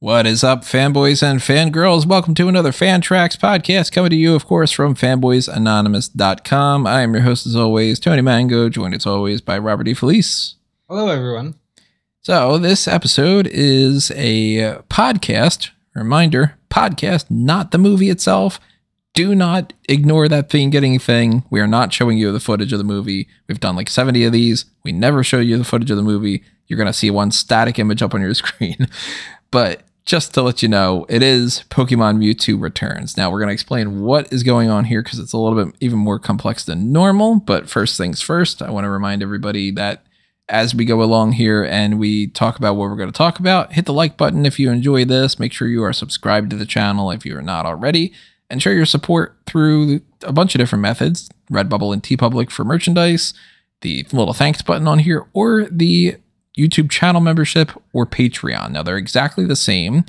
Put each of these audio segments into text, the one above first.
What is up, fanboys and fangirls? Welcome to another Fan Tracks podcast, coming to you, of course, from fanboysanonymous.com. I am your host, as always, Tony Mango, joined as always by Robert E. Felice. Hello, everyone. So, this episode is a podcast. Reminder, podcast, not the movie itself. Do not ignore that getting thing. We are not showing you the footage of the movie. We've done like 70 of these. We never show you the footage of the movie. You're going to see one static image up on your screen. But just to let you know, it is Pokemon Mewtwo Returns. Now, we're going to explain what is going on here because it's a little bit even more complex than normal. But first things first, I want to remind everybody that as we go along here and we talk about what we're going to talk about, hit the like button if you enjoy this. Make sure you are subscribed to the channel if you are not already. And show your support through a bunch of different methods. Redbubble and TeePublic for merchandise, the little thanks button on here, or the YouTube channel membership or Patreon. Now, they're exactly the same,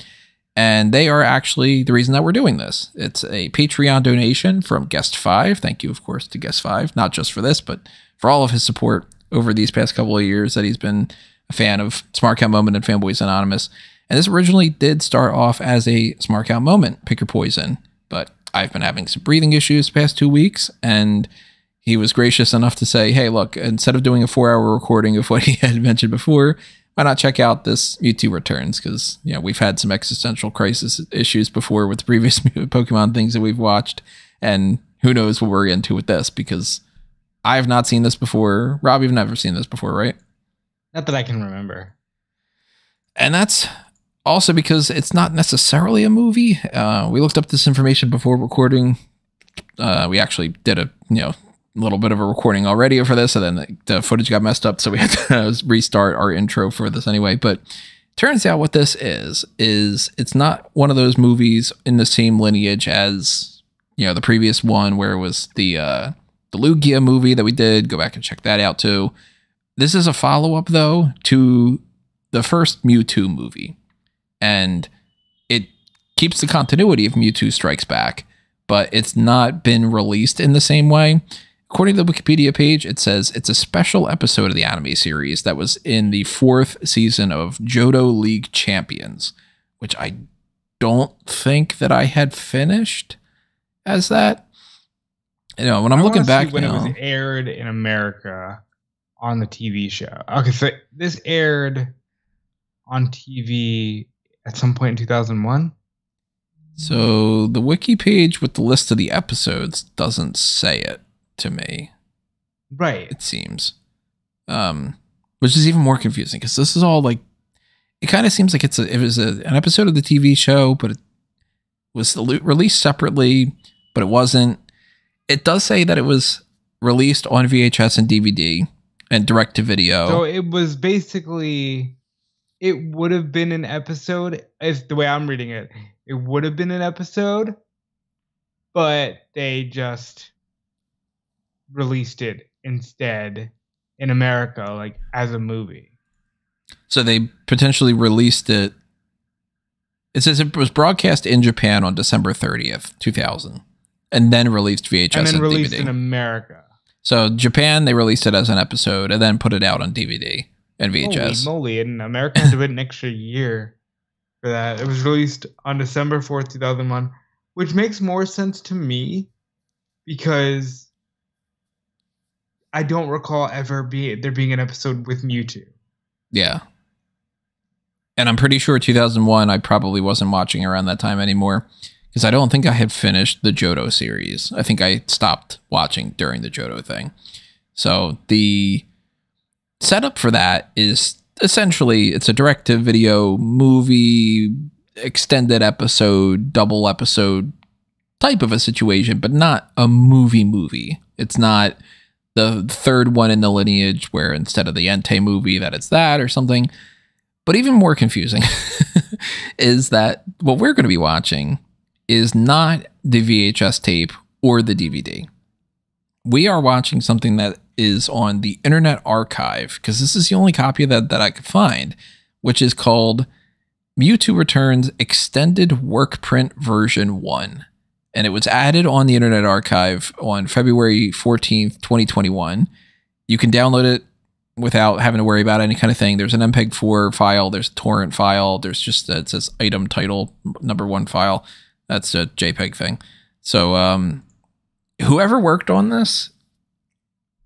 and they are actually the reason that we're doing this. It's a Patreon donation from Guest 5. Thank you, of course, to Guest 5, not just for this, but for all of his support over these past couple of years that he's been a fan of Smart Count Moment and Fanboys Anonymous. And this originally did start off as a Smart Count Moment, Pick Your Poison, but I've been having some breathing issues the past 2 weeks, and he was gracious enough to say, hey, look, instead of doing a 4-hour recording of what he had mentioned before, why not check out this Mewtwo Returns? Because, you know, we've had some existential crisis issues before with the previous Pokemon things that we've watched, and who knows what we're into with this, because I have not seen this before. Rob, you've never seen this before, right? Not that I can remember. And that's also because it's not necessarily a movie. We looked up this information before recording. We actually did a little bit of a recording already for this, and then the footage got messed up, so we had to restart our intro for this anyway. But turns out what this is it's not one of those movies in the same lineage as, you know, the previous one where it was the Lugia movie that we did. Go back and check that out too. This is a follow-up, though, to the first Mewtwo movie. And it keeps the continuity of Mewtwo Strikes Back, but it's not been released in the same way. According to the Wikipedia page, it says it's a special episode of the anime series that was in the 4th season of Johto League Champions, which I don't think that I had finished as that. You know, when I'm looking back when now, it was aired in America on the TV show. Okay, so this aired on TV at some point in 2001. So the wiki page with the list of the episodes doesn't say it to me. Right. It seems. Which is even more confusing because this is all like, it kind of seems like it was an episode of the TV show, but it was released separately, but it wasn't. It does say that it was released on VHS and DVD and direct to video. So it was basically, it would have been an episode, is the way I'm reading it. It would have been an episode, but they just released it instead in America, like as a movie. So they potentially released it. It says it was broadcast in Japan on December 30th, 2000, and then released VHS and then released DVD. In America. So Japan, they released it as an episode and then put it out on DVD and VHS. Holy moly, in America had to wait an extra year for that. It was released on December 4th, 2001, which makes more sense to me because I don't recall there being an episode with Mewtwo. Yeah. And I'm pretty sure 2001, I probably wasn't watching around that time anymore because I don't think I had finished the Johto series. I think I stopped watching during the Johto thing. So the setup for that is essentially it's a direct-to-video movie, extended episode, double episode type of a situation, but not a movie. It's not the third one in the lineage where instead of the Entei movie that it's that or something. But even more confusing is that what we're going to be watching is not the VHS tape or the DVD. We are watching something that is on the Internet Archive, because this is the only copy that I could find, which is called Mewtwo Returns Extended Work Print Version 1. And it was added on the Internet Archive on February 14th, 2021. You can download it without having to worry about any kind of thing. There's an MPEG-4 file, there's a torrent file, there's just it says item title #1 file. That's a JPEG thing. So whoever worked on this,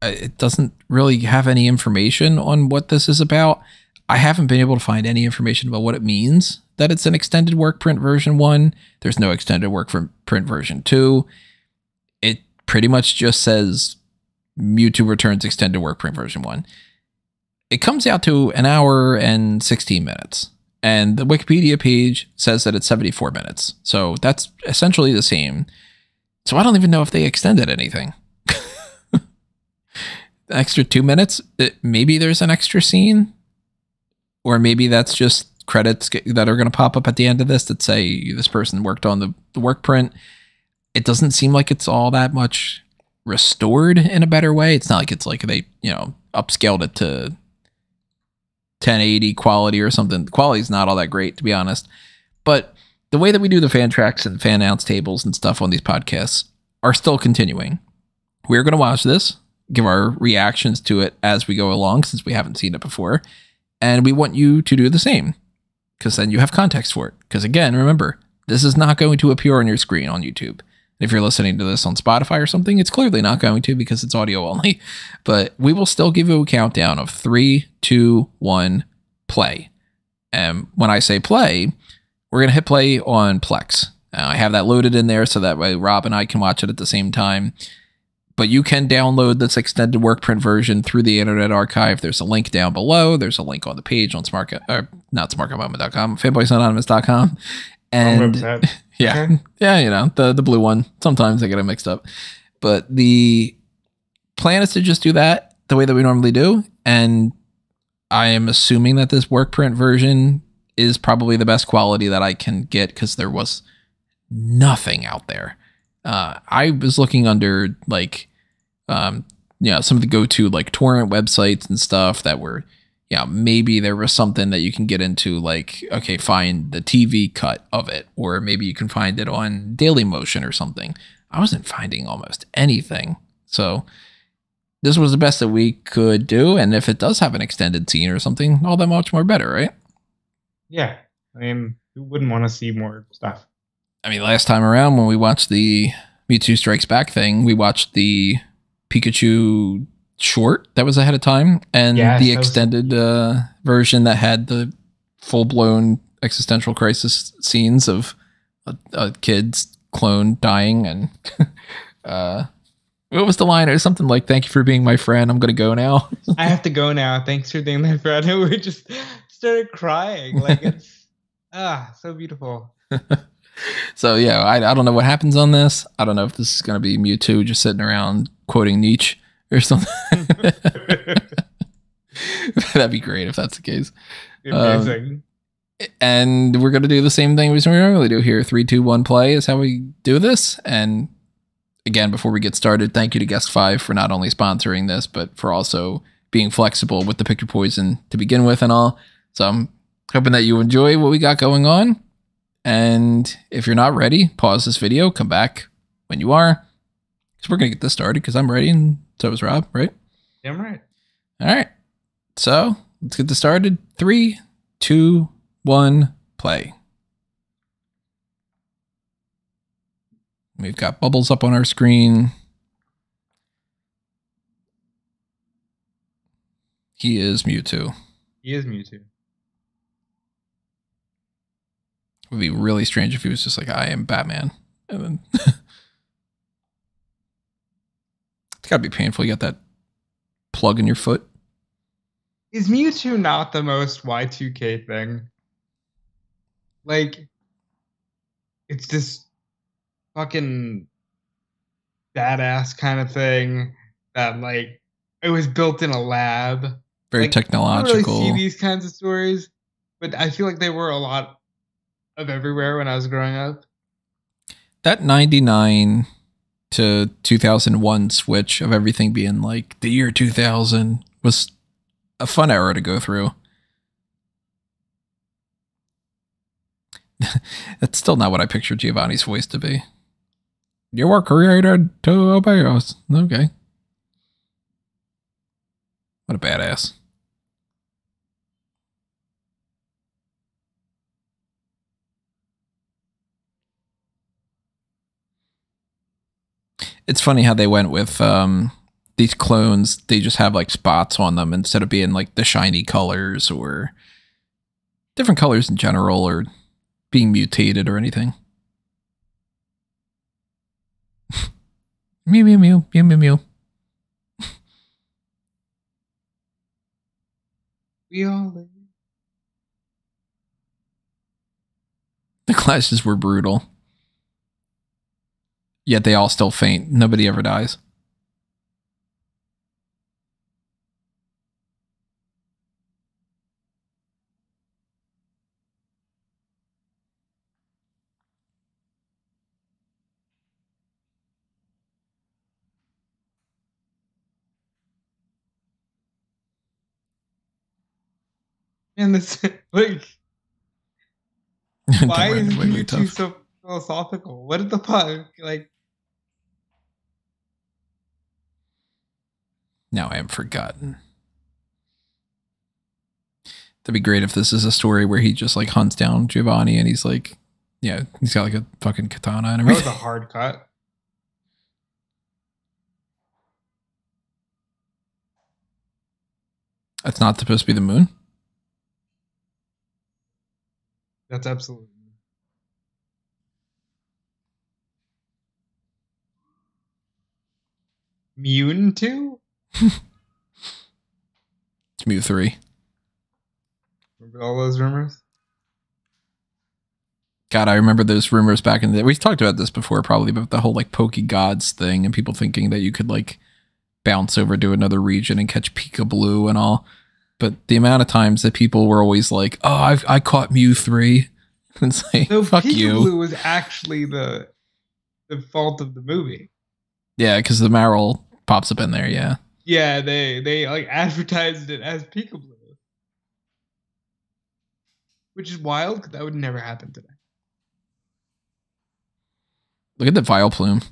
it doesn't really have any information on what this is about. I haven't been able to find any information about what it means that it's an extended work print version 1. There's no extended work print version 2. It pretty much just says Mewtwo returns extended work print version 1. It comes out to 1 hour and 16 minutes. And the Wikipedia page says that it's 74 minutes. So that's essentially the same. So I don't even know if they extended anything. The extra 2 minutes, maybe there's an extra scene. Or maybe that's just credits that are going to pop up at the end of this that say this person worked on the work print. It doesn't seem like it's all that much restored in a better way. It's not like it's like they, upscaled it to 1080 quality or something. The quality's not all that great, to be honest. But the way that we do the fan tracks and fan announce tables and stuff on these podcasts are still continuing. We're going to watch this, give our reactions to it as we go along, since we haven't seen it before. And we want you to do the same, because then you have context for it. Because again, remember, this is not going to appear on your screen on YouTube. If you're listening to this on Spotify or something, it's clearly not going to, because it's audio only. But we will still give you a countdown of 3, 2, 1, play. And when I say play, we're going to hit play on Plex. I have that loaded in there so that way Rob and I can watch it at the same time. But you can download this extended work print version through the Internet Archive. There's a link down below. There's a link on the page on not smartguymoma.com, fanboysanonymous.com. And yeah, okay. Yeah, the blue one. Sometimes I get it mixed up. But the plan is to just do that the way that we normally do. And I am assuming that this work print version is probably the best quality that I can get, because there was nothing out there. I was looking under some of the go-to torrent websites and stuff that were, maybe there was something that you can get into, okay, find the TV cut of it, or maybe you can find it on Dailymotion or something. I wasn't finding almost anything. So this was the best that we could do. And if it does have an extended scene or something, all that much more better, right? Yeah. I mean, who wouldn't want to see more stuff? I mean, last time around when we watched the Mewtwo Strikes Back thing, we watched the Pikachu short that was ahead of time, and the extended version that had the full-blown existential crisis scenes of a kid's clone dying. And what was the line? It was something like, "Thank you for being my friend. I'm going to go now." I have to go now. Thanks for being my friend. And we just started crying. It's so beautiful. So yeah, I don't know what happens on this. I don't know if this is going to be Mewtwo just sitting around quoting Nietzsche or something. That'd be great if that's the case. Amazing. And we're going to do the same thing we normally do here. 3, 2, 1, play is how we do this. And again, before we get started, thank you to Guest 5 for not only sponsoring this, but for also being flexible with the Pick Your Poison to begin with and all. So I'm hoping that you enjoy what we got going on. And if you're not ready, pause this video, come back when you are. Because we're going to get this started, because I'm ready, and so is Rob, right? Yeah, I'm right. All right. So let's get this started. 3, 2, 1, play. We've got bubbles up on our screen. He is Mewtwo. He is Mewtwo. It would be really strange if he was just like, "I am Batman." And then it's got to be painful. You got that plug in your foot. Is Mewtwo not the most Y2K thing? It's this fucking badass kind of thing that, it was built in a lab. Very technological. I don't really see these kinds of stories, but I feel like they were a lot of everywhere when I was growing up. That 99 to 2001 switch of everything being the year 2000 was a fun era to go through. That's still not what I pictured Giovanni's voice to be. You were created to obey us. Okay. What a badass. It's funny how they went with these clones. They just have like spots on them instead of being like the shiny colors or different colors in general or being mutated or anything. Mew, mew, mew, mew, mew, mew. We all live. The clashes were brutal. Yet they all still faint. Nobody ever dies. And this, like, Don't why worry, is they're way Mewtwo tough. so philosophical? What is the fuck? Like, Now I am forgotten. That'd be great if this is a story where he just like hunts down Giovanni and he's like, yeah, he's got like a fucking katana and that was everything. a hard cut. That's not supposed to be the moon. That's absolutely. Mewtwo? It's Mew 3. Remember all those rumors? God, I remember those rumors back in the day. We've talked about this before, probably, about the whole like Pokegods thing and people thinking that you could like bounce over to another region and catch Pika Blue and all. But the amount of times that people were always like, "Oh, I caught Mew 3." It's like, No, fuck Pika you. Blue was actually the fault of the movie. Yeah, because the Marill pops up in there. Yeah. Yeah, they like advertised it as Pika Blue, which is wild because that would never happen today. Look at the Vileplume.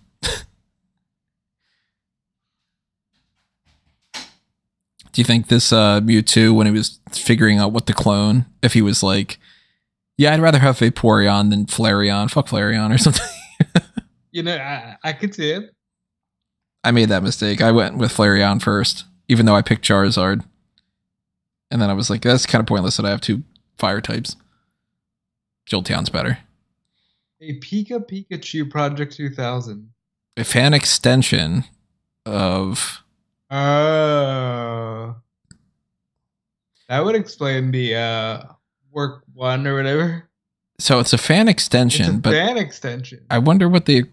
Do you think this Mewtwo, when he was figuring out what to clone, if he was like, yeah, I'd rather have Vaporeon than Flareon. Fuck Flareon or something. You know, I could see it. I made that mistake. I went with Flareon first, even though I picked Charizard. And then I was like, that's kind of pointless that I have two fire types. Jolteon's better. A Pikachu Project 2000. A fan extension of... Oh. That would explain the work 1 or whatever. So it's a fan extension, It's a fan extension. I wonder what they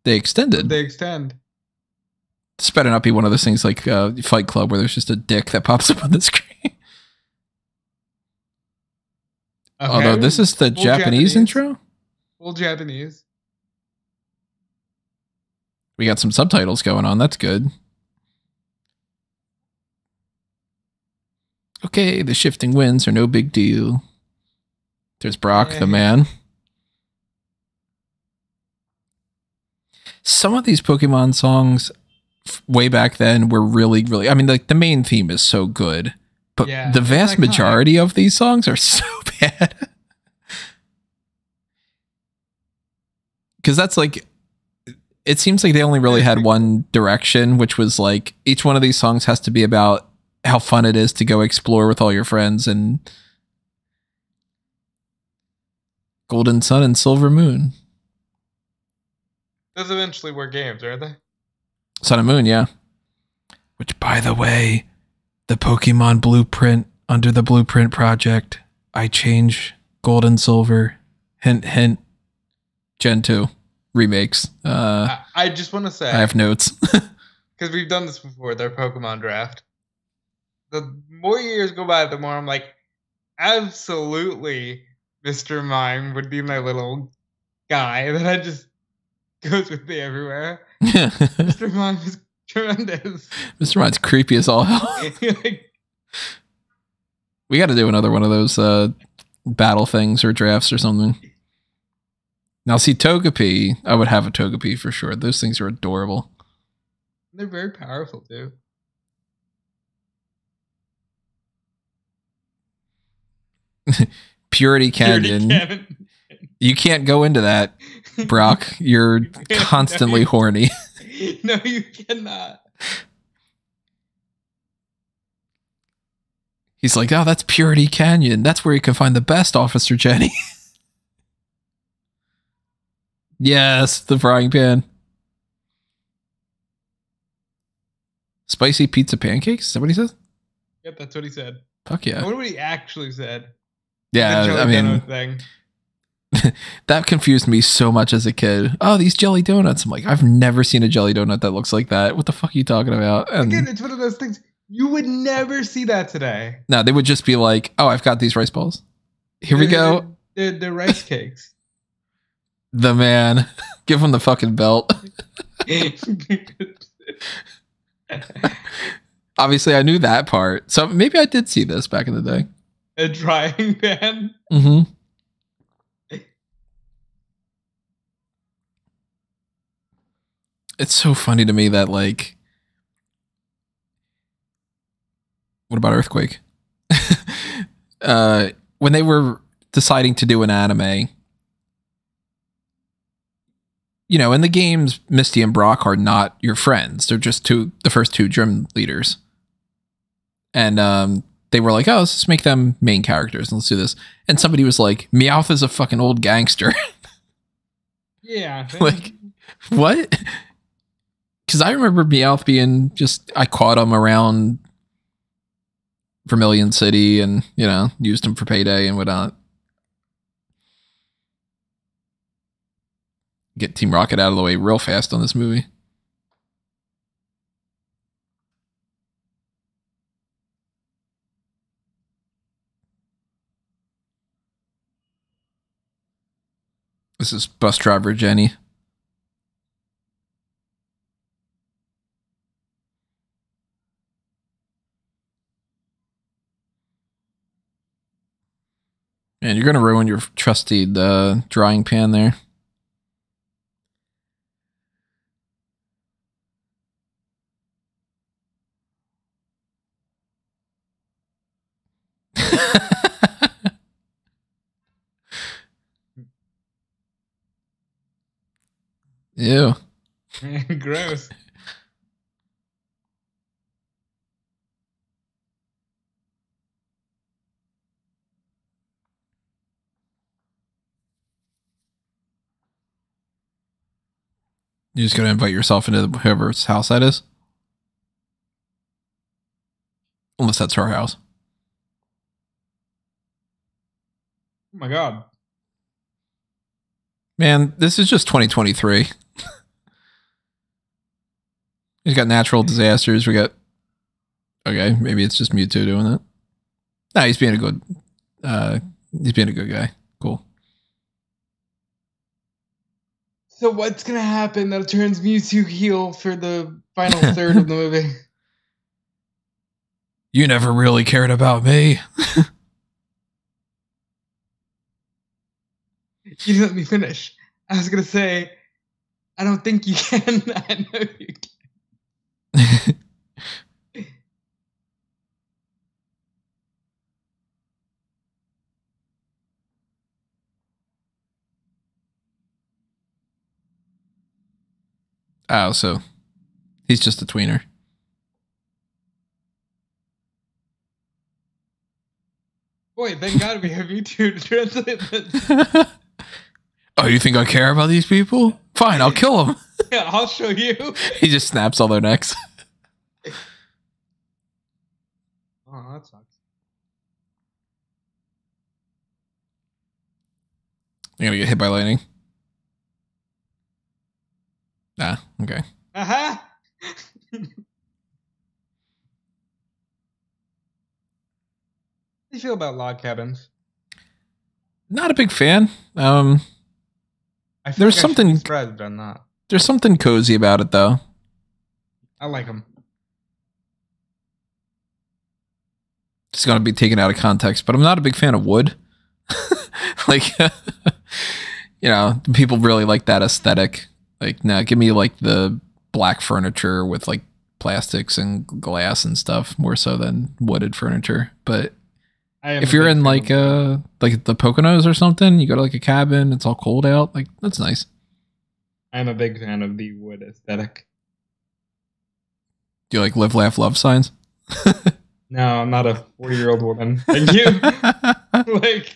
extended. They extend. This better not be one of those things like Fight Club where there's just a dick that pops up on the screen. Okay. Although this is the Full Japanese intro. Full Japanese. We got some subtitles going on. That's good. Okay, the shifting winds are no big deal. There's Brock, the man. Some of these Pokemon songs way back then were really, really... I mean, like, the main theme is so good. But Yeah, the it's vast iconic. majority of these songs are so bad. Because that's like... It seems like they only really had one direction, which was like, each one of these songs has to be about how fun it is to go explore with all your friends and Golden Sun and Silver Moon. Those eventually were games, aren't they? Sun and Moon, yeah. Which, by the way, the Pokemon Blueprint, under the Blueprint Project, I change Gold and Silver. Hint, hint. Gen 2 remakes. I just want to say, I have notes. because we've done this before, their Pokemon draft. The more years go by, the more I'm like, absolutely, Mr. Mime would be my little guy that I just goes with me everywhere. Mr. Mime is tremendous. Mr. Mine's creepy as all hell. Like, We got to do another one of those battle things or drafts or something. Now, see, Togepi, I would have a Togepi for sure. Those things are adorable. they're very powerful too. Purity Canyon. You can't go into that, Brock. You're constantly horny. No, you cannot. He's like, oh, that's Purity Canyon. That's where you can find the best, Officer Jenny. Yes, the frying pan. Spicy pizza pancakes? Is that what he says? Yep, that's what he said. Fuck yeah. I wonder what he actually said. Yeah, I mean, thing. That confused me so much as a kid. Oh, these jelly donuts. I'm like, I've never seen a jelly donut that looks like that. What the fuck are you talking about? And again, it's one of those things you would never see that today. no, they would just be like, oh, I've got these rice balls. Here we go. They're rice cakes. The man. Give him the fucking belt. Obviously, I knew that part. So maybe I did see this back in the day. A drying pan? Mm-hmm. It's so funny to me that, like, what about Earthquake? When they were deciding to do an anime, you know, in the games, Misty and Brock are not your friends. They're just the first two gym leaders. And they were like, oh, let's just make them main characters and let's do this. And somebody was like, Meowth is a fucking old gangster. Yeah. Like, what? Because I remember Meowth being just, I caught him around Vermilion City and, you know, used him for payday and whatnot. Get Team Rocket out of the way real fast on this movie. This is bus driver Jenny. And you're going to ruin your trusty drying pan there. Ew. Gross. You're just going to invite yourself into whoever's house that is? Unless that's her house. Oh my god. Man, this is just 2023. We've got natural disasters. We got... Okay, maybe it's just Mewtwo doing that. Nah, he's being a good... he's being a good guy. Cool. So what's gonna happen that turns Mewtwo heel for the final third of the movie? You never really cared about me. You didn't let me finish. I was gonna say, I don't think you can. I know you can. Oh, so he's just a tweener. Boy, thank God we have you two to translate this. Oh, you think I care about these people? Fine, I'll kill them. Yeah, I'll show you. He just snaps all their necks. Oh, that sucks. You're gonna get hit by lightning. Ah, okay. Uh-huh. How do you feel about log cabins? Not a big fan. I feel There's like something- I should be surprised I'm not. There's something cozy about it, though. I like them. It's gonna be taken out of context, but I'm not a big fan of wood. Like, you know, people really like that aesthetic. Like, nah, give me like the black furniture with like plastics and glass and stuff more so than wooded furniture. But if you're in like the Poconos or something, you go to like a cabin, it's all cold out. Like, that's nice. I'm a big fan of the wood aesthetic. Do you like live, laugh, love signs? No, I'm not a 40-year-old woman. Thank you. Like,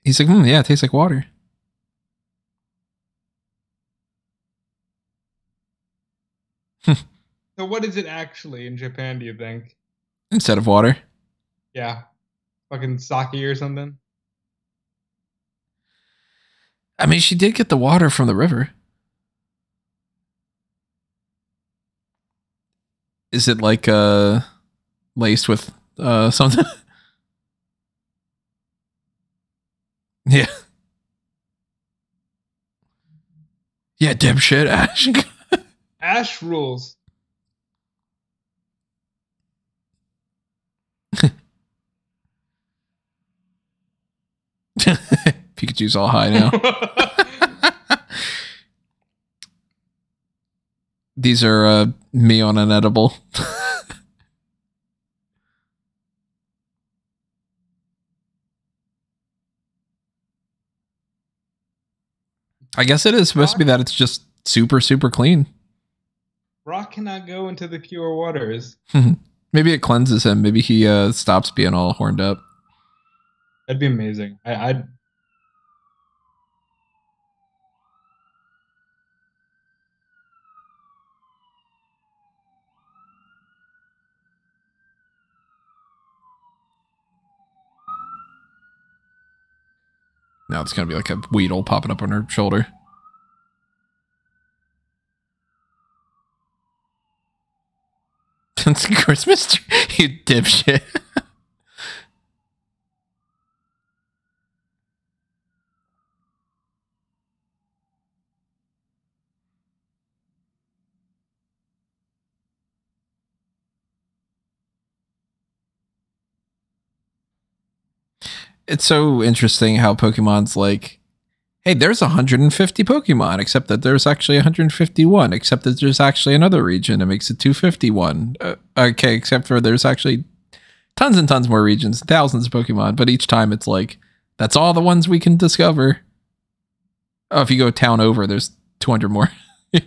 He's like, yeah, it tastes like water. so what is it actually in Japan, do you think? Instead of water. Yeah. Fucking sake or something? I mean, she did get the water from the river. Is it like laced with something? Yeah. Yeah, dipshit, Ash. Ash rules. Pikachu's all high now. These are me on an edible. I guess it is supposed to be that it's just super, super clean. Brock cannot go into the pure waters. Maybe it cleanses him. Maybe he stops being all horned up. That'd be amazing. I'd Now it's going to be like a Weedle popping up on her shoulder. It's Christmas tree. You dipshit. It's so interesting how Pokemon's like, hey, there's 150 Pokemon, except that there's actually 151, except that there's actually another region that makes it 251. Okay, except for there's actually tons and tons more regions, thousands of Pokemon, but each time it's like, that's all the ones we can discover. Oh, if you go town over, there's 200 more. Yeah.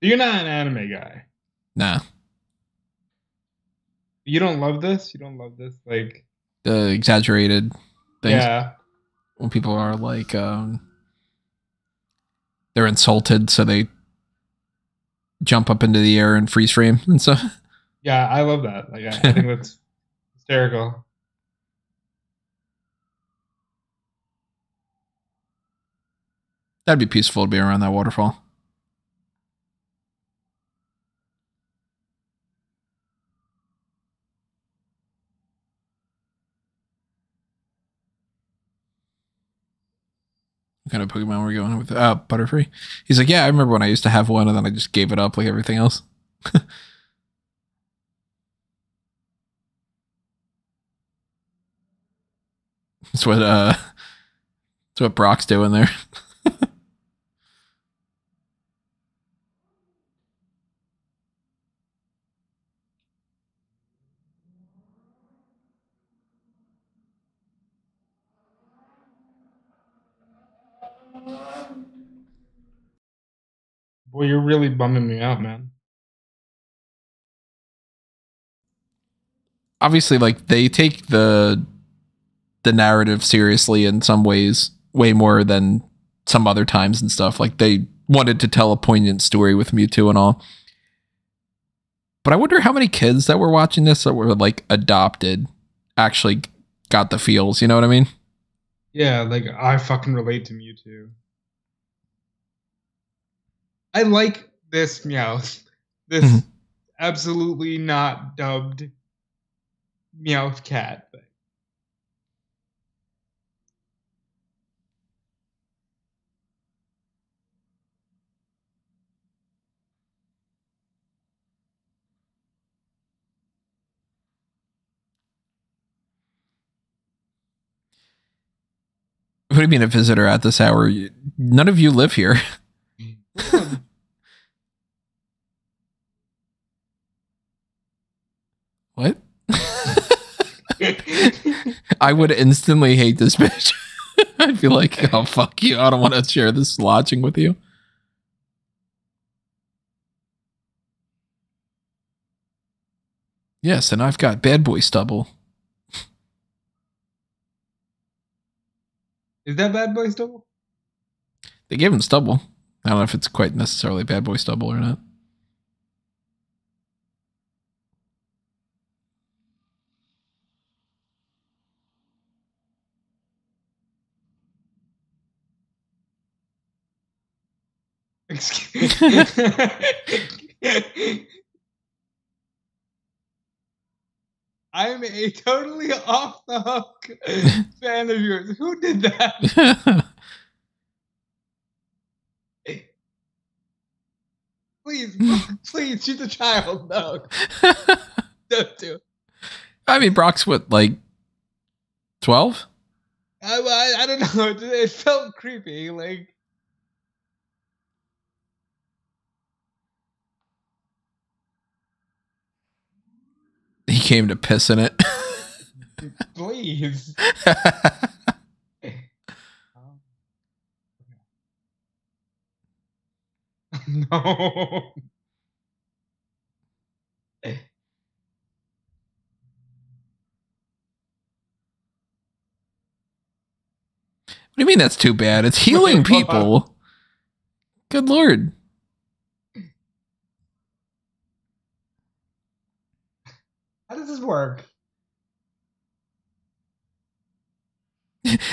You're not an anime guy. Nah. You don't love this? You don't love this? Like, The exaggerated things. yeah. When people are like, they're insulted, so they jump up into the air and freeze frame and stuff. Yeah, I love that. Like, I think that's hysterical. That'd be peaceful to be around that waterfall. What kind of Pokemon were we going with? Butterfree. He's like, yeah, I remember when I used to have one and then I just gave it up like everything else. That's what Brock's doing there. Boy, you're really bumming me out, man. Obviously, like they take the narrative seriously in some ways, way more than some other times and stuff. Like they wanted to tell a poignant story with Mewtwo and all. But I wonder how many kids that were watching this that were like adopted actually got the feels. You know what I mean? Yeah, like I fucking relate to Mewtwo. I like this Meowth. This Mhm. absolutely not dubbed Meowth cat thing. What do you mean a visitor at this hour? None of you live here. What? I would instantly hate this bitch. I'd be like, oh, fuck you. I don't want to share this lodging with you. Yes, and I've got bad boy stubble. Is that bad boy stubble? They gave him stubble. I don't know if it's quite necessarily bad boy stubble or not. Excuse I'm a totally off the hook fan of yours. Who did that? Please, please, she's a child. No. Don't do it. I mean, Brock's what, like 12? I don't know. It felt creepy. Like, He came to piss in it. please. No. What do you mean that's too bad? It's healing people. Good Lord. How does this work?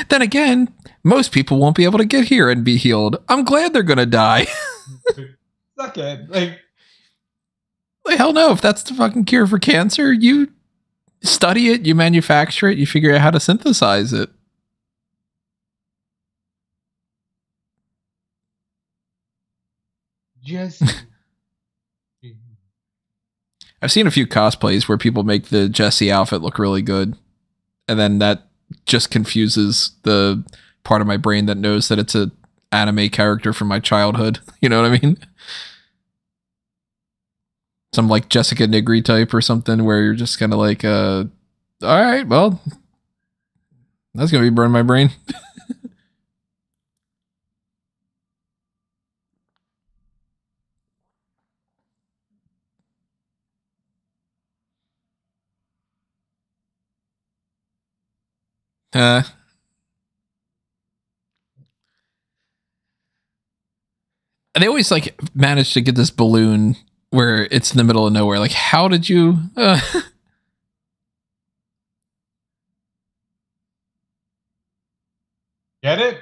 Then again, most people won't be able to get here and be healed. I'm glad they're going to die. Suck it. Like, Hell no. If that's the fucking cure for cancer, you study it, you manufacture it, you figure out how to synthesize it. just. I've seen a few cosplays where people make the Jessie outfit look really good. And then that just confuses the part of my brain that knows that it's a anime character from my childhood. You know what I mean? Some like Jessica Nigri type or something where you're just kind of like, all right, well, that's going to be burning my brain. And they always like manage to get this balloon where it's in the middle of nowhere. Like, how did you? Get it?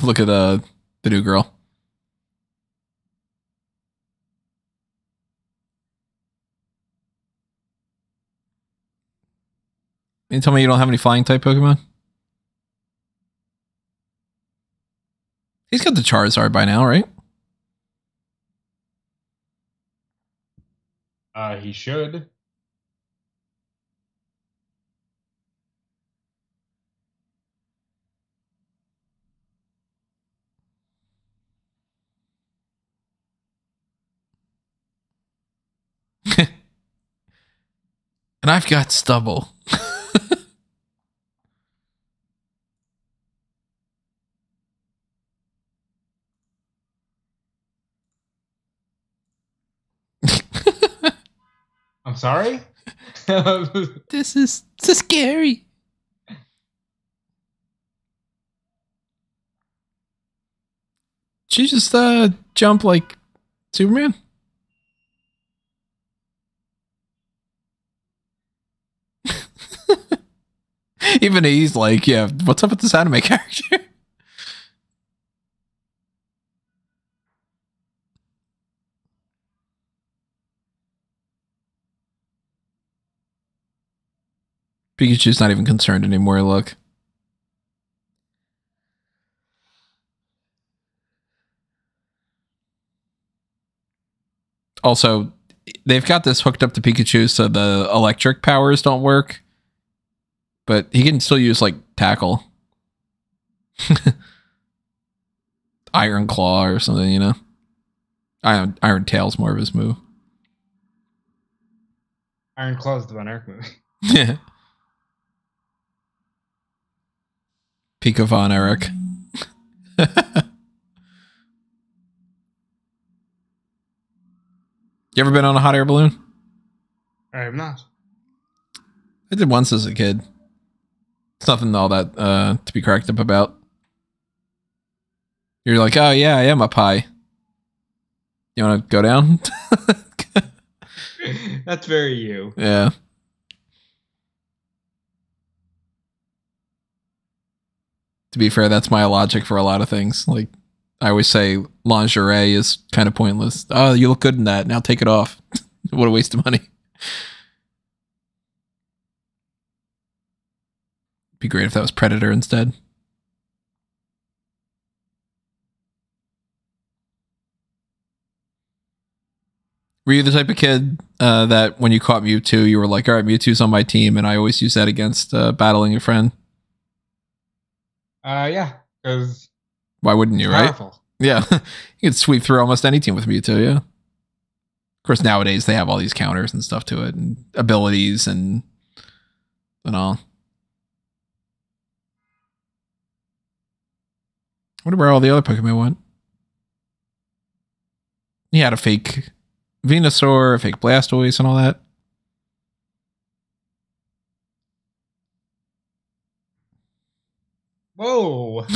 Look at the new girl. You tell me you don't have any flying type Pokemon? He's got the Charizard by now, right? He should. And I've got stubble. I'm sorry? This is so scary. She just jump like Superman? Even he's like, yeah, what's up with this anime character? Pikachu's not even concerned anymore, look. Also, they've got this hooked up to Pikachu so the electric powers don't work. But he can still use, like, Tackle. Iron Claw or something, you know. Iron Tail's more of his move. Iron Claw's the Von Erich movie. Yeah. Pico Von Erich. You ever been on a hot air balloon? I have not. I did once as a kid. It's nothing all that to be cracked up about. You're like, oh yeah, I am up high. You want to go down? That's very you. Yeah. To be fair, that's my logic for a lot of things. Like, I always say lingerie is kind of pointless. Oh, you look good in that. Now take it off. What a waste of money. Be great if that was Predator instead. Were you the type of kid that when you caught Mewtwo, you were like, all right, Mewtwo's on my team, and I always use that against battling a friend? Yeah, because Why wouldn't you, right? powerful. Yeah. You could sweep through almost any team with Mewtwo, yeah. Of course, nowadays they have all these counters and stuff to it, and abilities and all. I wonder where all the other Pokemon went. He had a fake Venusaur, a fake Blastoise, and all that. Whoa.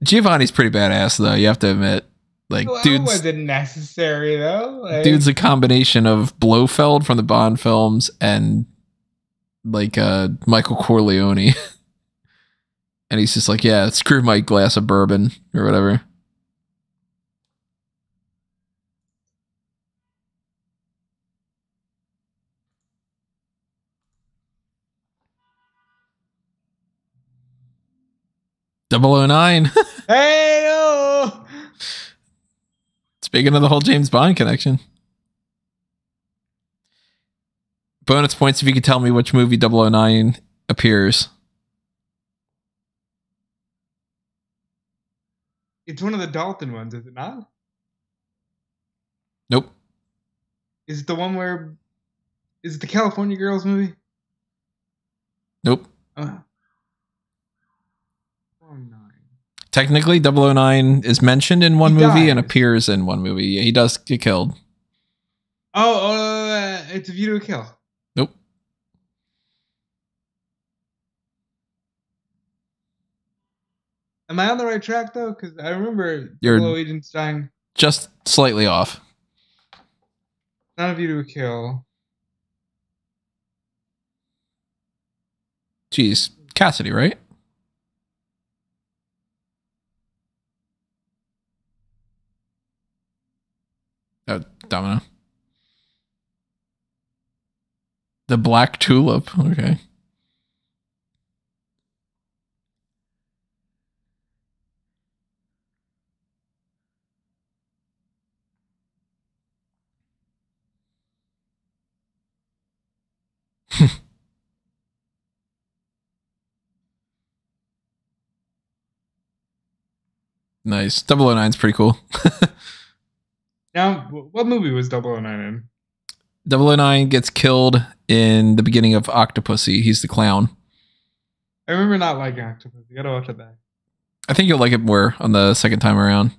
Giovanni's pretty badass, though, you have to admit. Like, Well, that dude's, wasn't necessary, though. Like, dude's a combination of Blofeld from the Bond films and, like, Michael Corleone. And he's just like, yeah, screw my glass of bourbon, or whatever. .009. hey, no! Speaking of the whole James Bond connection. Bonus points if you could tell me which movie .009 appears. It's one of the Dalton ones, is it not? Nope. Is it the one where... Is it the California Girls movie? Nope. Oh, 9. Technically, .009 is mentioned in one He movie dies. and appears in one movie. Yeah, he does get killed. It's A View to a Kill. Nope. Am I on the right track, though? Because I remember You're- Double O Agents dying. Just slightly off. Not A View to a Kill. Jeez. Cassidy, right? Oh, Domino. The Black Tulip. Okay. Nice. 009's pretty cool. Now, what movie was 009 in? 009 gets killed in the beginning of Octopussy. He's the clown. I remember not liking Octopus. You gotta watch it back. I think you'll like it more on the second time around.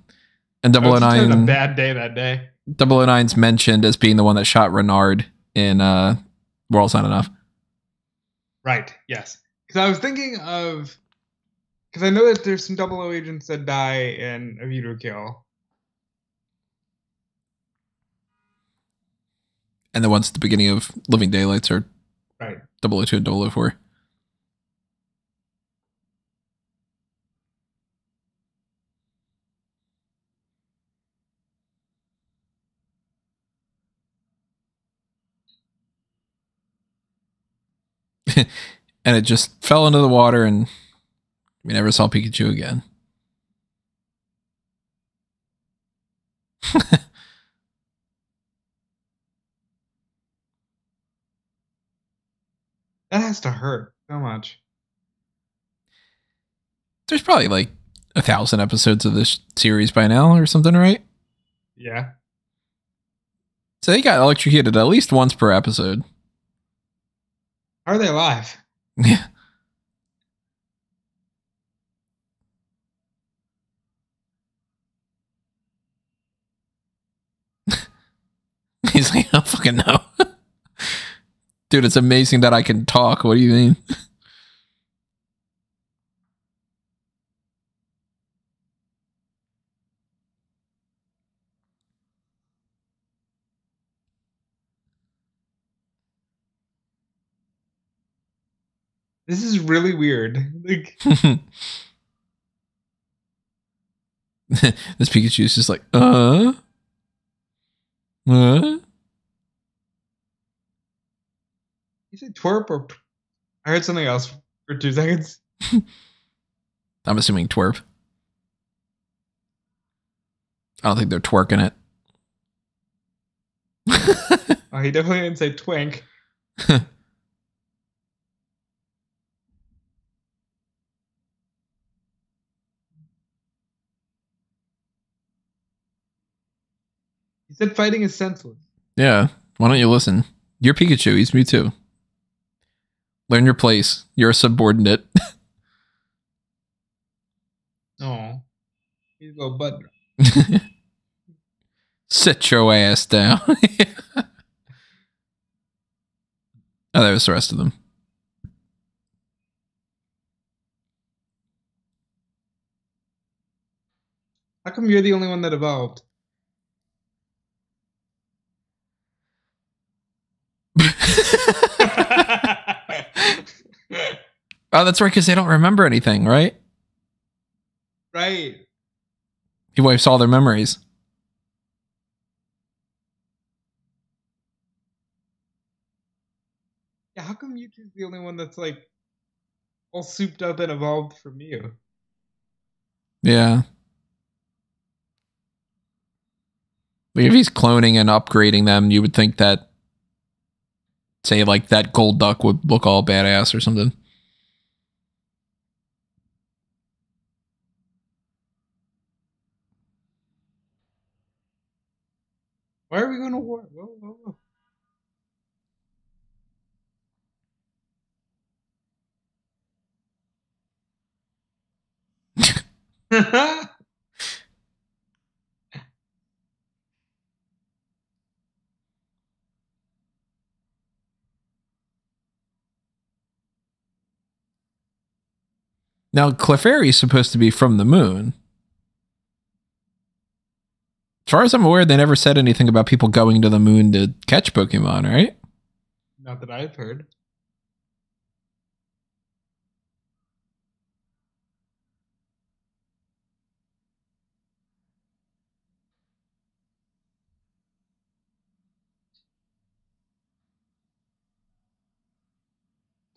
And I was just having a 009, bad day that day. 009's mentioned as being the one that shot Renard in World's Not Enough. Right, yes. Because I was thinking of... Because I know that there's some 00 agents that die in A View to a Kill. And the ones at the beginning of Living Daylights are Right. 002 and 004. And it just fell into the water and we never saw Pikachu again. That has to hurt so much. There's probably like 1,000 episodes of this series by now or something, right? Yeah. So they got electrocuted at least once per episode. How are they alive? Yeah. He's like, I don't fucking know. Dude, it's amazing that I can talk. What do you mean? This is really weird. Like, this Pikachu's just like, you said twerp or I heard something else for 2 seconds. I'm assuming twerp. I don't think they're twerking it. Oh, he definitely didn't say twink. He said fighting is senseless. Yeah. Why don't you listen? You're Pikachu. He's Mewtwo. Learn your place. You're a subordinate. Oh, he's a little butt. Sit your ass down. Oh, that was the rest of them. How come you're the only one that evolved? Oh, that's right, because they don't remember anything, right? Right. He wipes all their memories. Yeah, how come Mewtwo's the only one that's like all souped up and evolved from you? Yeah. Like if he's cloning and upgrading them, you would think that, say, like that gold duck would look all badass or something. Why are we going to war? Whoa, whoa, whoa. Now, Clefairy is supposed to be from the moon. As far as I'm aware, they never said anything about people going to the moon to catch Pokemon, right? Not that I've heard.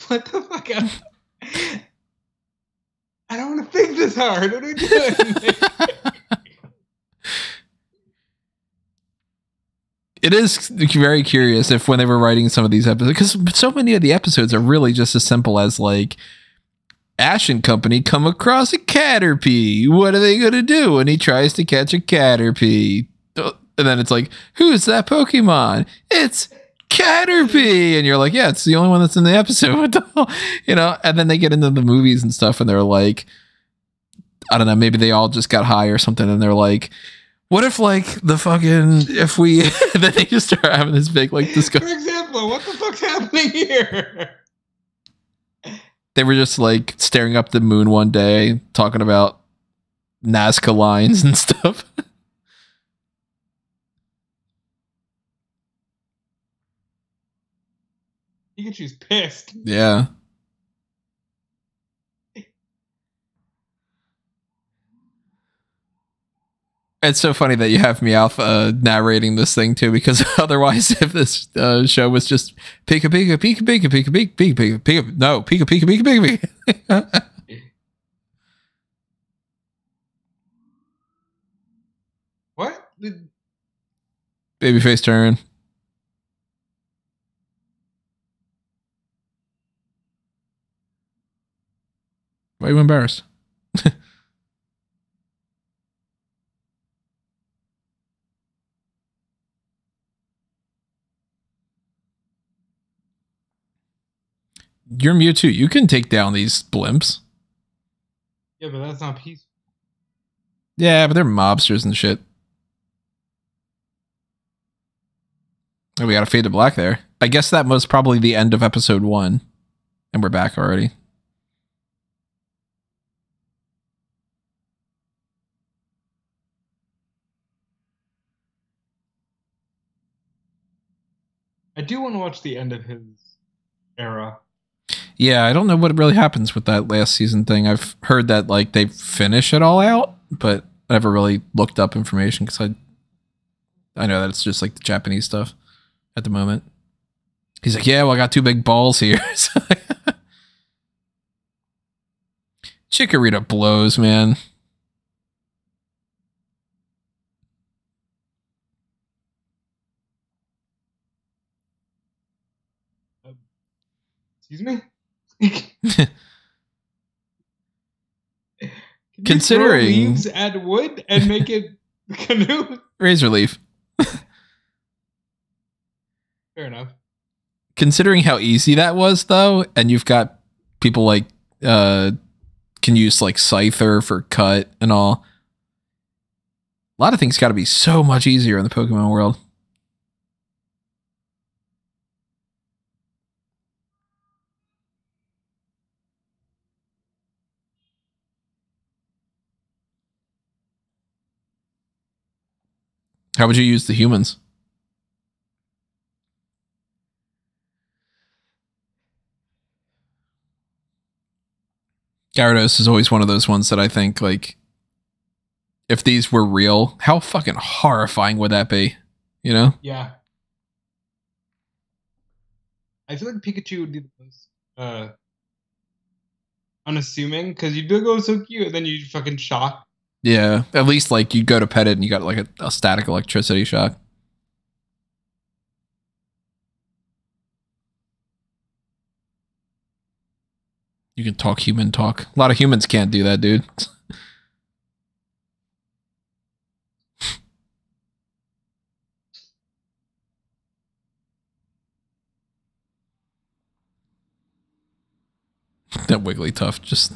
What the fuck? I don't want to think this hard. What are we doing? It is very curious if when they were writing some of these episodes, because so many of the episodes are really just as simple as like, Ash and company come across a Caterpie. What are they going to do when he tries to catch a Caterpie? And then it's like, who's that Pokemon? It's Caterpie. And you're like, yeah, it's the only one that's in the episode. What the hell? You know, and then they get into the movies and stuff and they're like, I don't know, maybe they all just got high or something and they're like, what if like the fucking, if we, then they just start having this big like discussion. For example, what the fuck's happening here? They were just like staring up the moon one day, talking about Nazca lines and stuff. Pikachu's pissed. Yeah. It's so funny that you have Meowth narrating this thing too, because otherwise, if this show was just Pika Pika Pika Pika Pika Pika Pika Pika Pika, no Pika Pika Pika Pika Pika. What? Babyface turn. Why are you embarrassed? You're Mewtwo. You can take down these blimps. Yeah, but that's not peaceful. Yeah, but they're mobsters and shit. Oh, we got to fade to black there. I guess that was probably the end of episode 1. And we're back already. I do want to watch the end of his era. Yeah, I don't know what really happens with that last season thing. I've heard that like they finish it all out, but I never really looked up information because I know that it's just like the Japanese stuff at the moment. He's like, yeah, well, I got 2 big balls here. Chikorita blows, man. Excuse me? Considering leaves at wood and make it canoe. Razor Leaf. Fair enough. Considering how easy that was, though, and you've got people like can use like Scyther for cut and all. A lot of things got to be so much easier in the Pokemon world. How would you use the humans? Gyarados is always one of those ones that I think, like, if these were real, how fucking horrifying would that be? You know? Yeah. I feel like Pikachu would be the most unassuming because you'd be like, oh, so cute, and then you'd fucking shock. Yeah. At least, like, you go to pet it and you got, like, a static electricity shock. You can talk human talk. A lot of humans can't do that, dude. That Wigglytuff just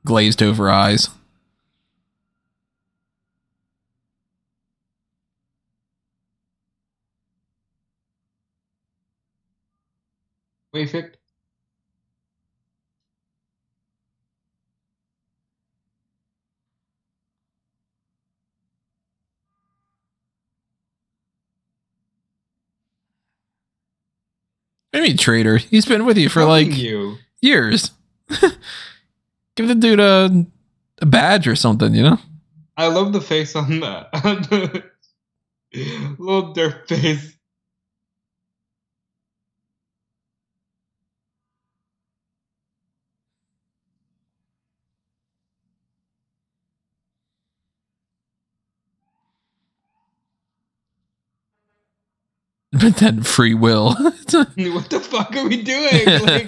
glazed over eyes. Wayfick. Maybe Trader. He's been with you for like years. Give the dude a badge or something, you know? I love the face on the little dirt face. But then free will. What the fuck are we doing? Like,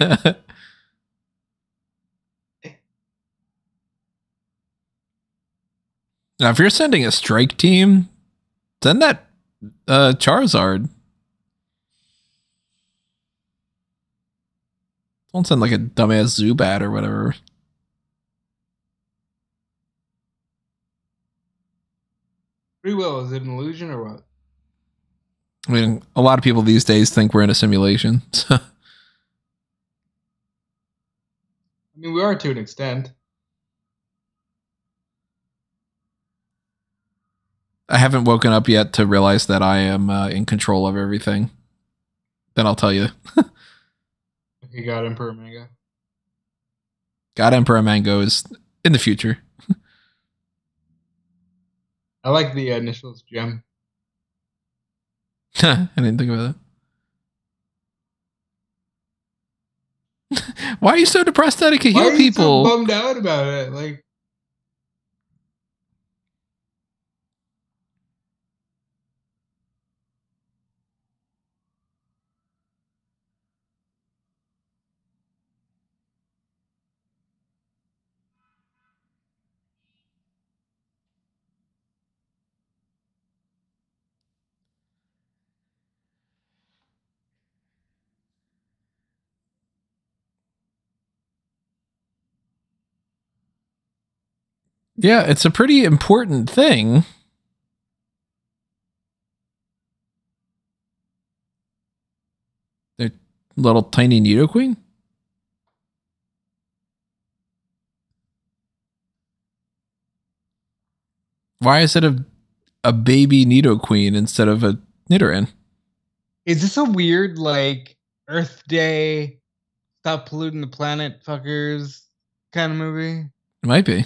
now, if you're sending a strike team, send that Charizard. Don't send like a dumbass Zubat or whatever. free will, is it an illusion or what? I mean, a lot of people these days think we're in a simulation. So. I mean, we are to an extent. I haven't woken up yet to realize that I am in control of everything. Then I'll tell you. Okay, got Emperor Mango. God Emperor Mango is in the future. I like the initials gem. I didn't think about that. Why are you so depressed that it can heal people? So bummed out about it? Like, Yeah, it's a pretty important thing. The little tiny Nidoqueen? Why is it a baby Nidoqueen instead of a Nidoran? Is this a weird, like, Earth Day, stop polluting the planet fuckers kind of movie? It might be.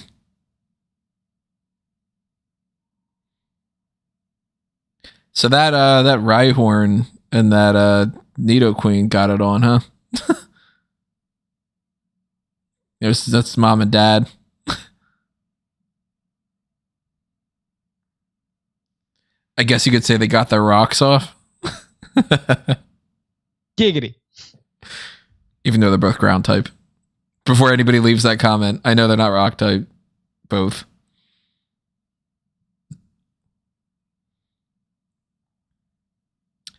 So that Rhyhorn and that Nidoqueen got it on, huh? That's mom and dad. I guess you could say they got their rocks off. Giggity. Even though they're both ground type. Before anybody leaves that comment, I know they're not rock type. Both.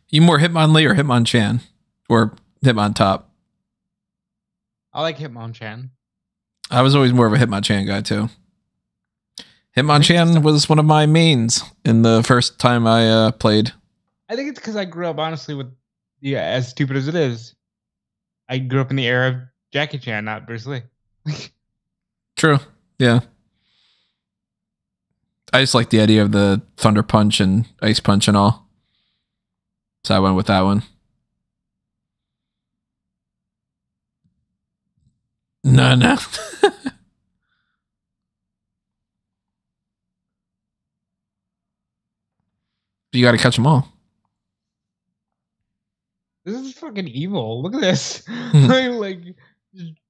You more Hitmonlee or Hitmonchan? Or Hitmontop? I like Hitmonchan. I was always more of a Hitmonchan guy too. Hitmonchan was one of my mains in the first time I played. I think it's because I grew up, honestly, with, yeah, as stupid as it is, I grew up in the era of Jackie Chan, not Bruce Lee. True. Yeah. I just like the idea of the Thunder Punch and Ice Punch and all. So I went with that one. No. You got to catch them all. This is fucking evil. Look at this. like,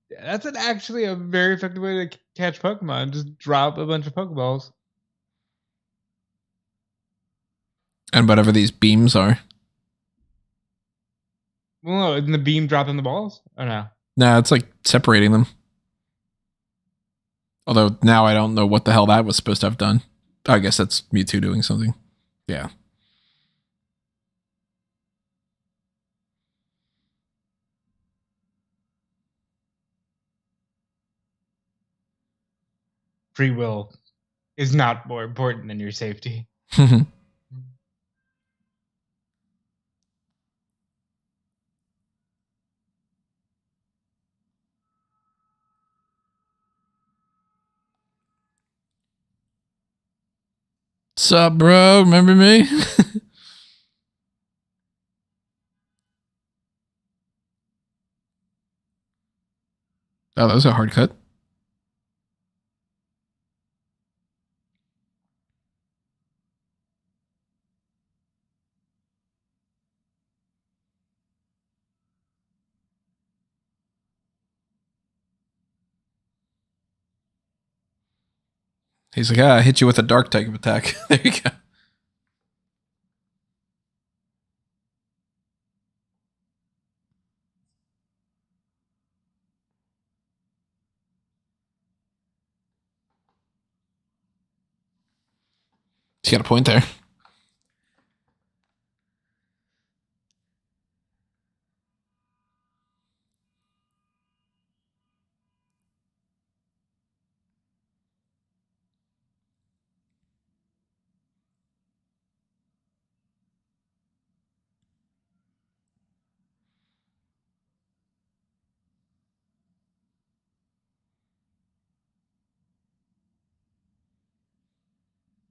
that's actually a very effective way to catch Pokemon. Just drop a bunch of Pokeballs. And whatever these beams are. Well, no, isn't the beam dropping the balls? Or no? Nah, it's like separating them. Although now I don't know what the hell that was supposed to have done. I guess that's Mewtwo doing something. Yeah. Free will is not more important than your safety. Sup, bro? Remember me? Oh, that was a hard cut. He's like, I hit you with a dark type attack. There you go. He's got a point there.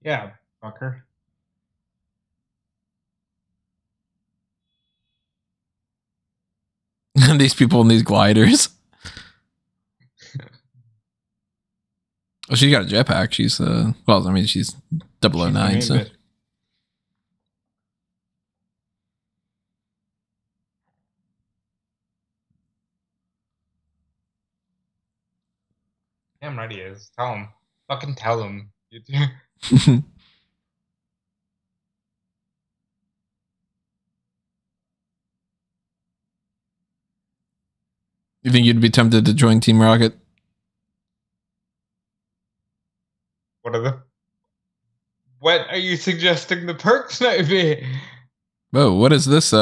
Yeah, fucker. These people in these gliders. Oh, she got a jetpack. She's well, I mean, she's 009. So. Damn right he is. Tell him. Fucking tell him. You think you'd be tempted to join Team Rocket? What are you suggesting the perks might be? Whoa, what is this?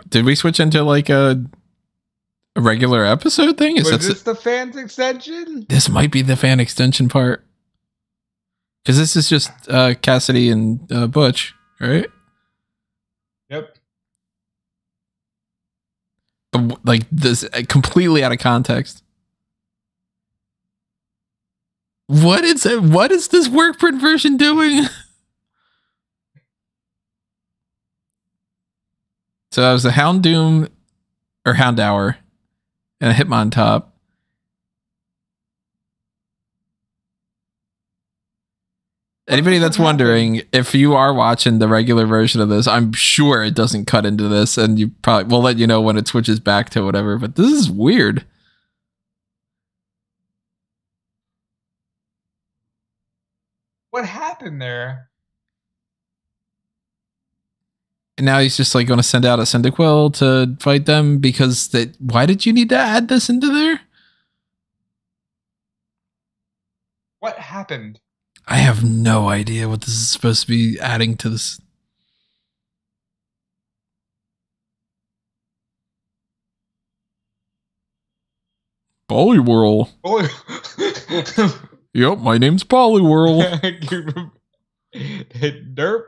Did we switch into like a A regular episode thing? Was this the fans extension? This might be the fan extension part. Because this is just Cassidy and Butch, right? Yep. Like this, completely out of context. What is it? What is this work print version doing? So that was a Houndoom or Houndour and a Hitmontop. Anybody that's wondering, if you are watching the regular version of this, I'm sure it doesn't cut into this, and you probably we'll let you know when it switches back to whatever. But this is weird. What happened there? And now he's just like going to send out a Cyndaquil to fight them because that. Why did you need to add this into there? What happened? I have no idea what this is supposed to be adding to this. Poliwhirl. Yep, my name's Poliwhirl. Derp.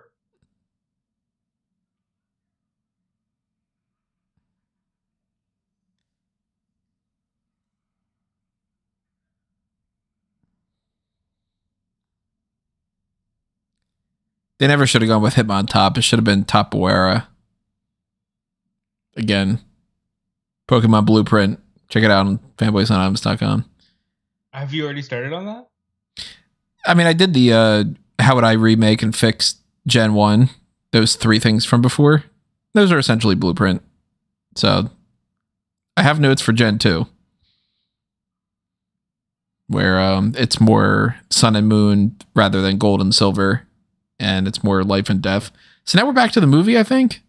They never should have gone with Hitmontop. It should have been Tapuera. Again, Pokemon Blueprint. Check it out on fanboysanonymous.com. Have you already started on that? I mean, I did the how would I remake and fix Gen 1. Those 3 things from before. Those are essentially Blueprint. So I have notes for Gen 2. Where it's more Sun and Moon rather than Gold and Silver. And it's more life and death. So now we're back to the movie, I think.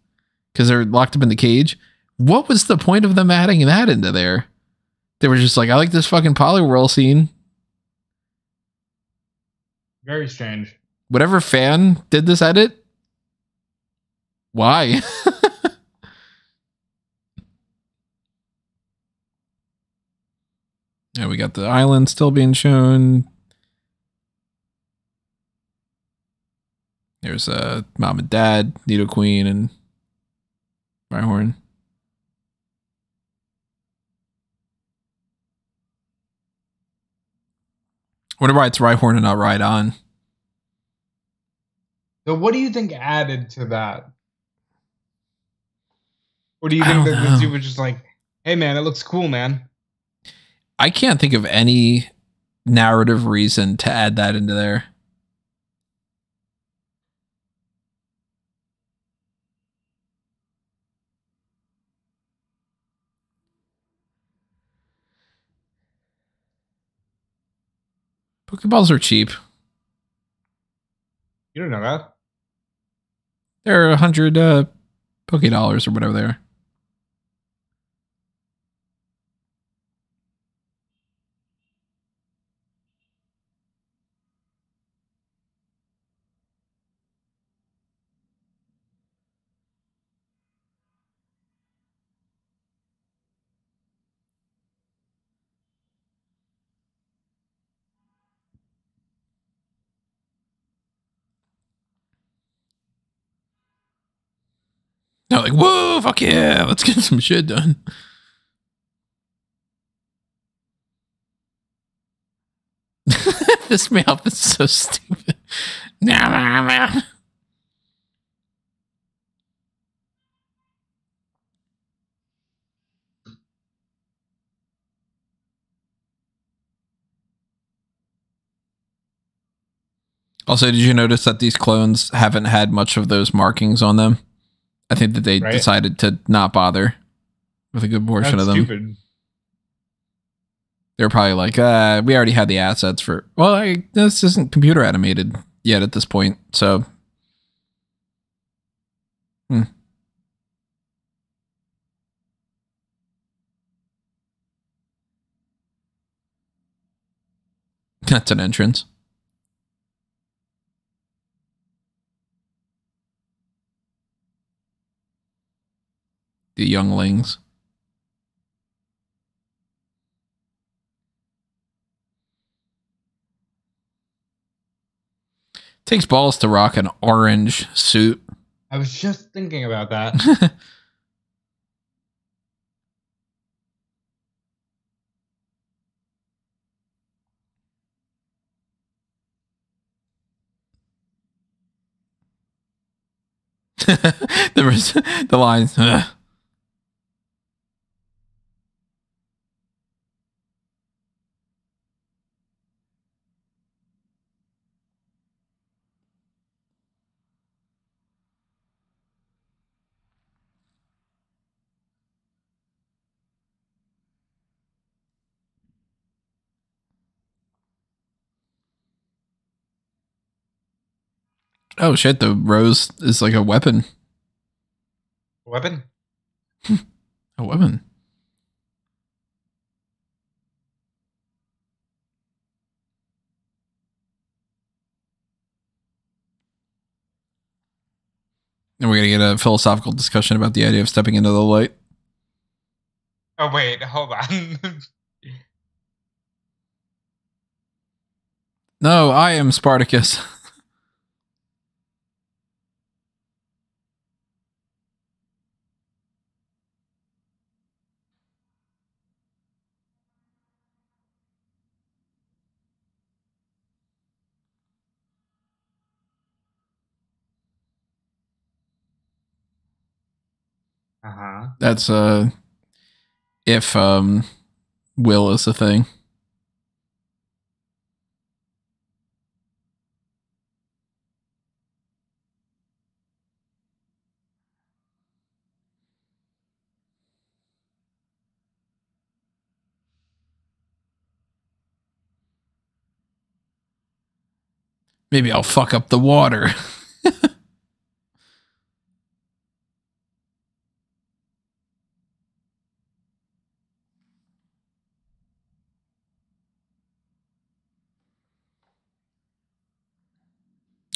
Because they're locked up in the cage. What was the point of them adding that into there? They were just like, I like this fucking Poliwhirl scene. Very strange. Whatever fan did this edit, why? Yeah, we got the island still being shown. There's Mom and Dad, Nidoqueen, and Rhyhorn. Wonder why it's Rhyhorn and not Rhydon. So what do you think added to that? Or do you think that the dude was just like, hey man, it looks cool, man? I can't think of any narrative reason to add that into there. Pokeballs are cheap. You don't know that. They're 100 Poké dollars or whatever they are. They're like, whoa, fuck yeah, let's get some shit done. This mouth is so stupid. Nah. Also, did you notice that these clones haven't had much of those markings on them? I think that they decided to not bother with a good portion of them. Stupid. They're probably like, we already had the assets for... Well, this isn't computer animated yet at this point, so... That's an entrance. The younglings. Takes balls to rock an orange suit. I was just thinking about that. The lines. Ugh. Oh shit, the rose is like a weapon. Weapon? A weapon. And we're going to get a philosophical discussion about the idea of stepping into the light. Oh, wait, hold on. No, I am Spartacus. Uh-huh. That's if will is a thing. Maybe I'll fuck up the water.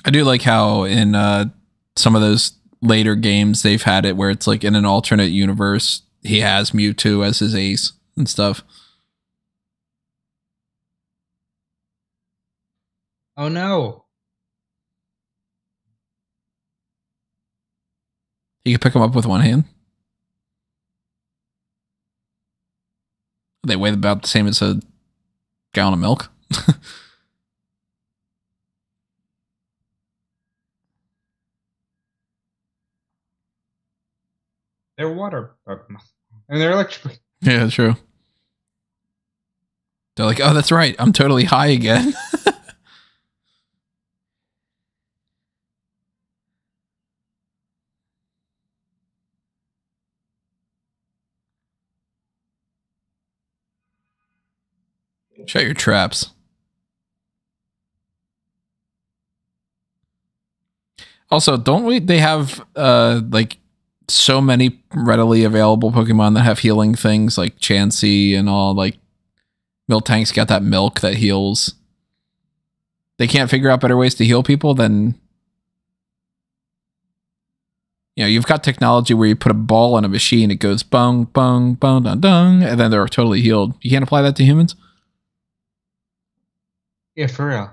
I do like how in some of those later games they've had it where it's like in an alternate universe he has Mewtwo as his ace and stuff. Oh, no. You can pick them up with one hand. They weigh about the same as a gallon of milk. They're water Pokemon. And they're electric. Yeah, true. They're like, oh, that's right. I'm totally high again. Shut your traps. Also, don't we? They have like so many readily available Pokemon that have healing things like Chansey and all. Like Miltank's got that milk that heals. They can't figure out better ways to heal people than, you know, you've got technology where you put a ball in a machine, it goes bung, bung, bung, dun, dung, and then they're totally healed. You can't apply that to humans? Yeah, for real.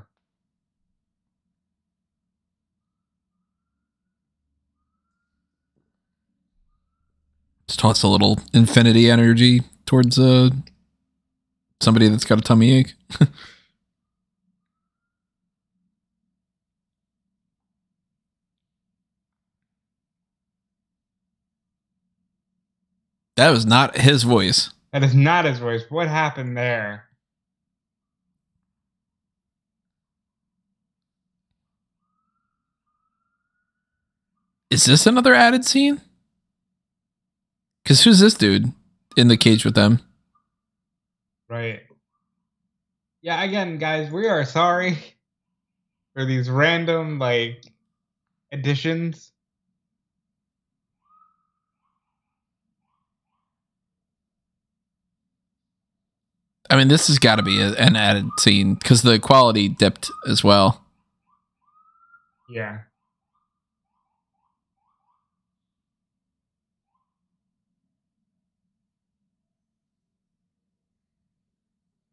Just toss a little infinity energy towards somebody that's got a tummy ache. That was not his voice. That is not his voice. What happened there? Is this another added scene? Because who's this dude in the cage with them? Right. Yeah, again, guys, we are sorry for these random, like, additions. I mean, this has got to be an added scene because the quality dipped as well. Yeah.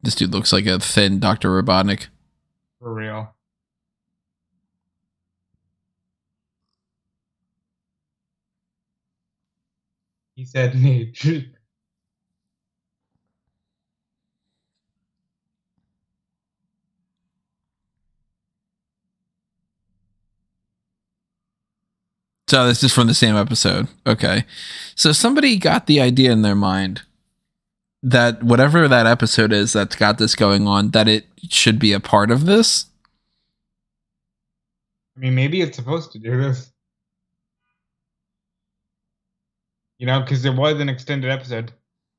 This dude looks like a thin Dr. Robotnik. For real. He said nature. So this is from the same episode. Okay. So somebody got the idea in their mind that whatever that episode is that's got this going on, that it should be a part of this. I mean, maybe it's supposed to do this. You know, because it was an extended episode.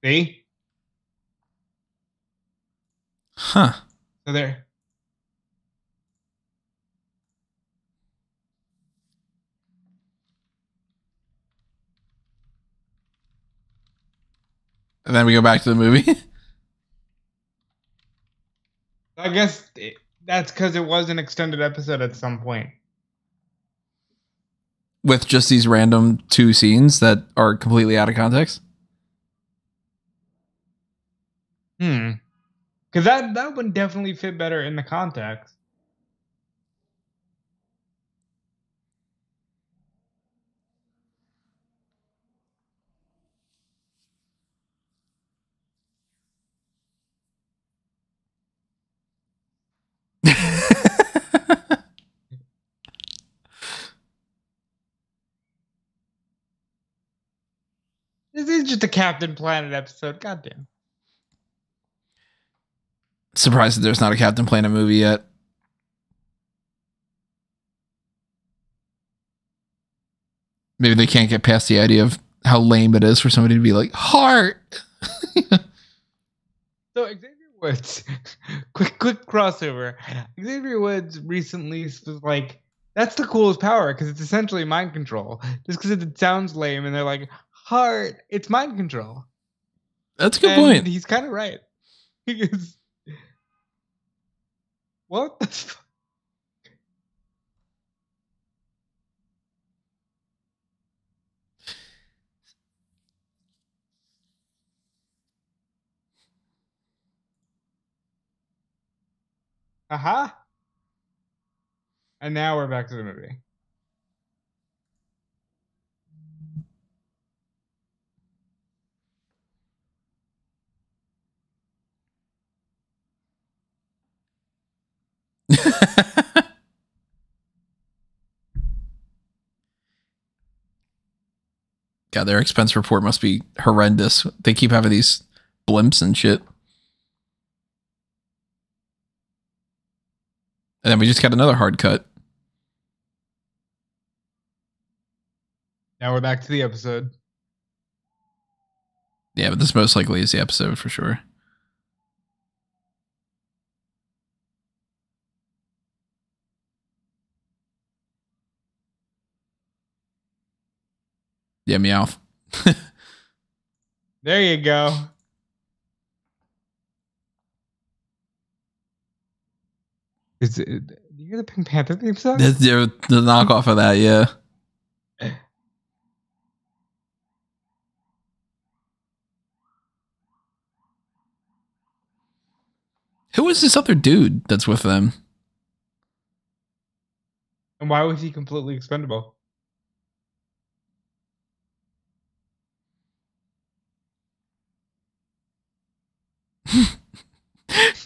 See? Huh. So there. And then we go back to the movie. I guess that's because it was an extended episode at some point. With just these random 2 scenes that are completely out of context. Because that would definitely fit better in the context. This is just a Captain Planet episode. Goddamn. Surprised that there's not a Captain Planet movie yet. Maybe they can't get past the idea of how lame it is for somebody to be like, heart. So Xavier Woods, quick crossover. Xavier Woods recently was like, that's the coolest power because it's essentially mind control. Just because it sounds lame and they're like, heart, it's mind control. That's a good point. He's kind of right. Because, what the fuck? Aha. And now we're back to the movie. God, their expense report must be horrendous. They keep having these blimps and shit. And then we just got another hard cut. Now we're back to the episode. Yeah, but this most likely is the episode for sure. Yeah, Meowth. There you go. Is it, do you hear the Pink Panther theme song? The knockoff of that, yeah. Who is this other dude that's with them? And why was he completely expendable?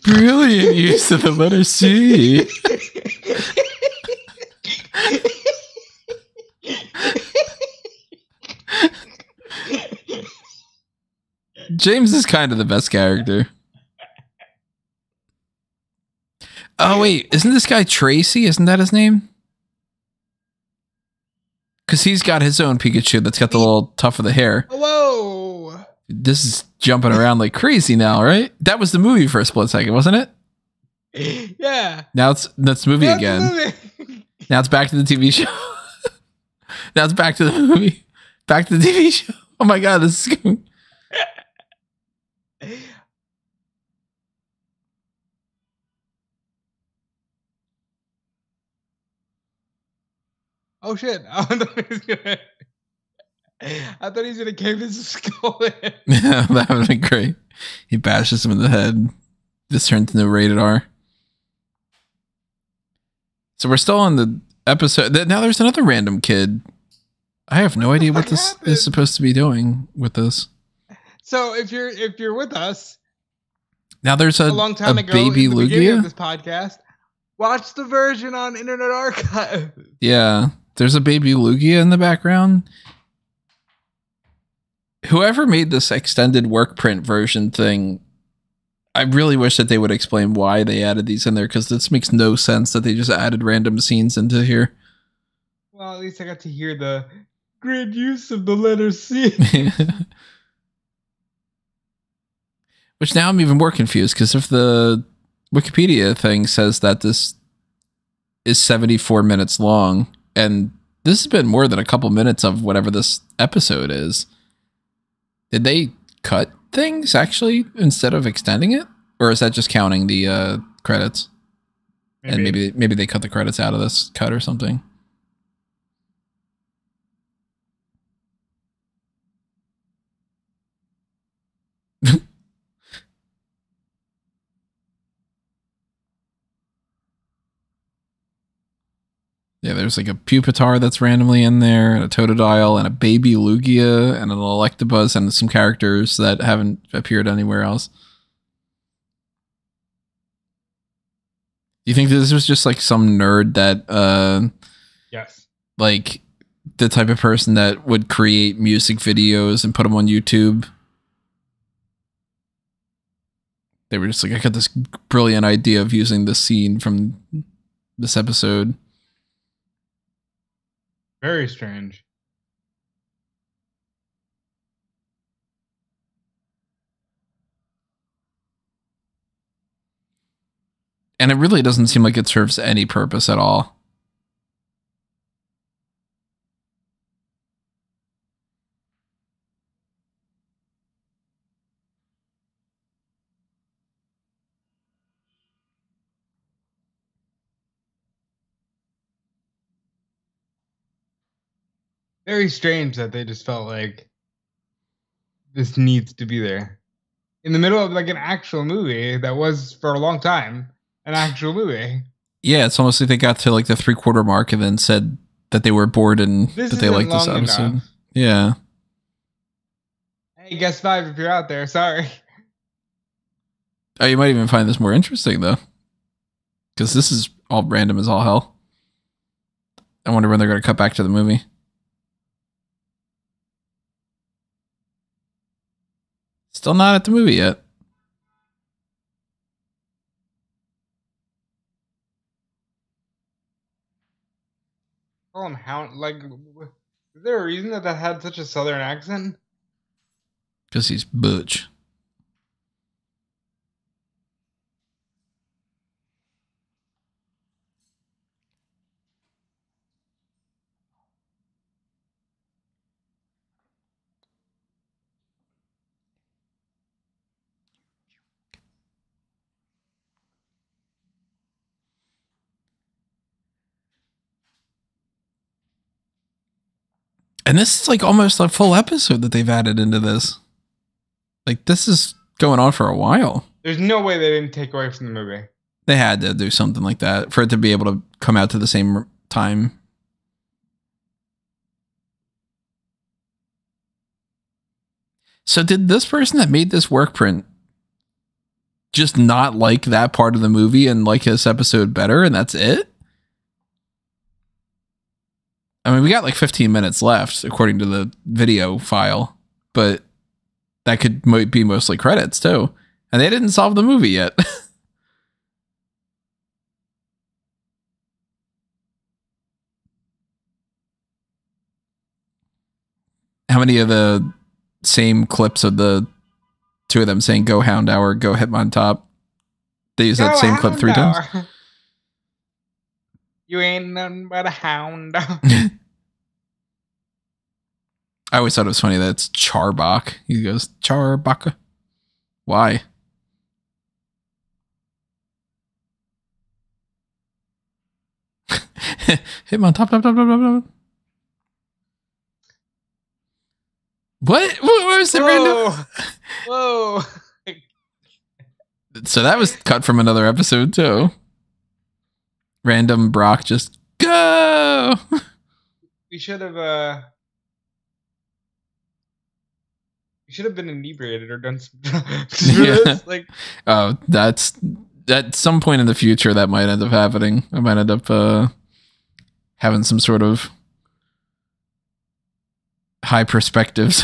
Brilliant use of the letter C. James is kind of the best character. Oh, wait. Isn't this guy Tracy? Isn't that his name? Because he's got his own Pikachu that's got the little tuft of the hair. Whoa! This is jumping around like crazy now, right? That was the movie for a split second, wasn't it? Yeah. Now that's the movie again. Now it's back to the TV show. Now it's back to the movie. Back to the TV show. Oh my God, this is going. Oh shit! I thought he was gonna cave his skull in. Yeah, that would have been great. He bashes him in the head. This turns into rated R. So we're still on the episode. Now there's another random kid I have no idea what this happened? is supposed to be doing with this. So if you're with us, Now there's a long time ago baby in the beginning of Lugia. this podcast, watch the version on Internet Archive. Yeah, there's a baby Lugia in the background. Whoever made this extended work print version thing, I really wish that they would explain why they added these in there, because this makes no sense that they just added random scenes into here. Well, at least I got to hear the great use of the letter C. Which now I'm even more confused, because if the Wikipedia thing says that this is 74 minutes long, and this has been more than a couple minutes of whatever this episode is, did they cut things actually instead of extending it? Or is that just counting the credits? And maybe they cut the credits out of this cut or something. Yeah, there's like a Pupitar that's randomly in there, and a Totodile, and a baby Lugia, and an Electabuzz, and some characters that haven't appeared anywhere else. Do you think this was just like some nerd that, yes, like the type of person that would create music videos and put them on YouTube? They were just like, I got this brilliant idea of using this scene from this episode. Very strange. And it really doesn't seem like it serves any purpose at all. Very strange that they just felt like this needs to be there in the middle of like an actual movie that was for a long time an actual movie. Yeah, it's almost like they got to like the 3/4 mark and then said that they were bored and This that they liked this isn't long episode. enough. Yeah. Hey, guess 5 if you're out there. Sorry. Oh, you might even find this more interesting though, because this is all random as all hell. I wonder when they're going to cut back to the movie. Still not at the movie yet. Call him Hound. Like, is there a reason that had such a southern accent? Because he's butch. And this is like almost a full episode that they've added into this. Like, this is going on for a while. There's no way they didn't take away from the movie. They had to do something like that for it to be able to come out to the same time. So did this person that made this work print just not like that part of the movie and like this episode better, and that's it? I mean, we got like 15 minutes left according to the video file, but that could be mostly credits too. And they didn't solve the movie yet. How many of the same clips of the two of them saying "Go Houndour, go Hitmontop"? They use that same clip 3 times. You ain't nothing but a hound. I always thought it was funny that it's Charbach. He goes, Charbaka. Why? Hitmontop. What was the random? Whoa. So that was cut from another episode too. Random Brock just go. We should have You should have been inebriated or done some drugs for Yeah. this. Like, Oh, that's at some point in the future that might end up happening. I might end up having some sort of high perspectives.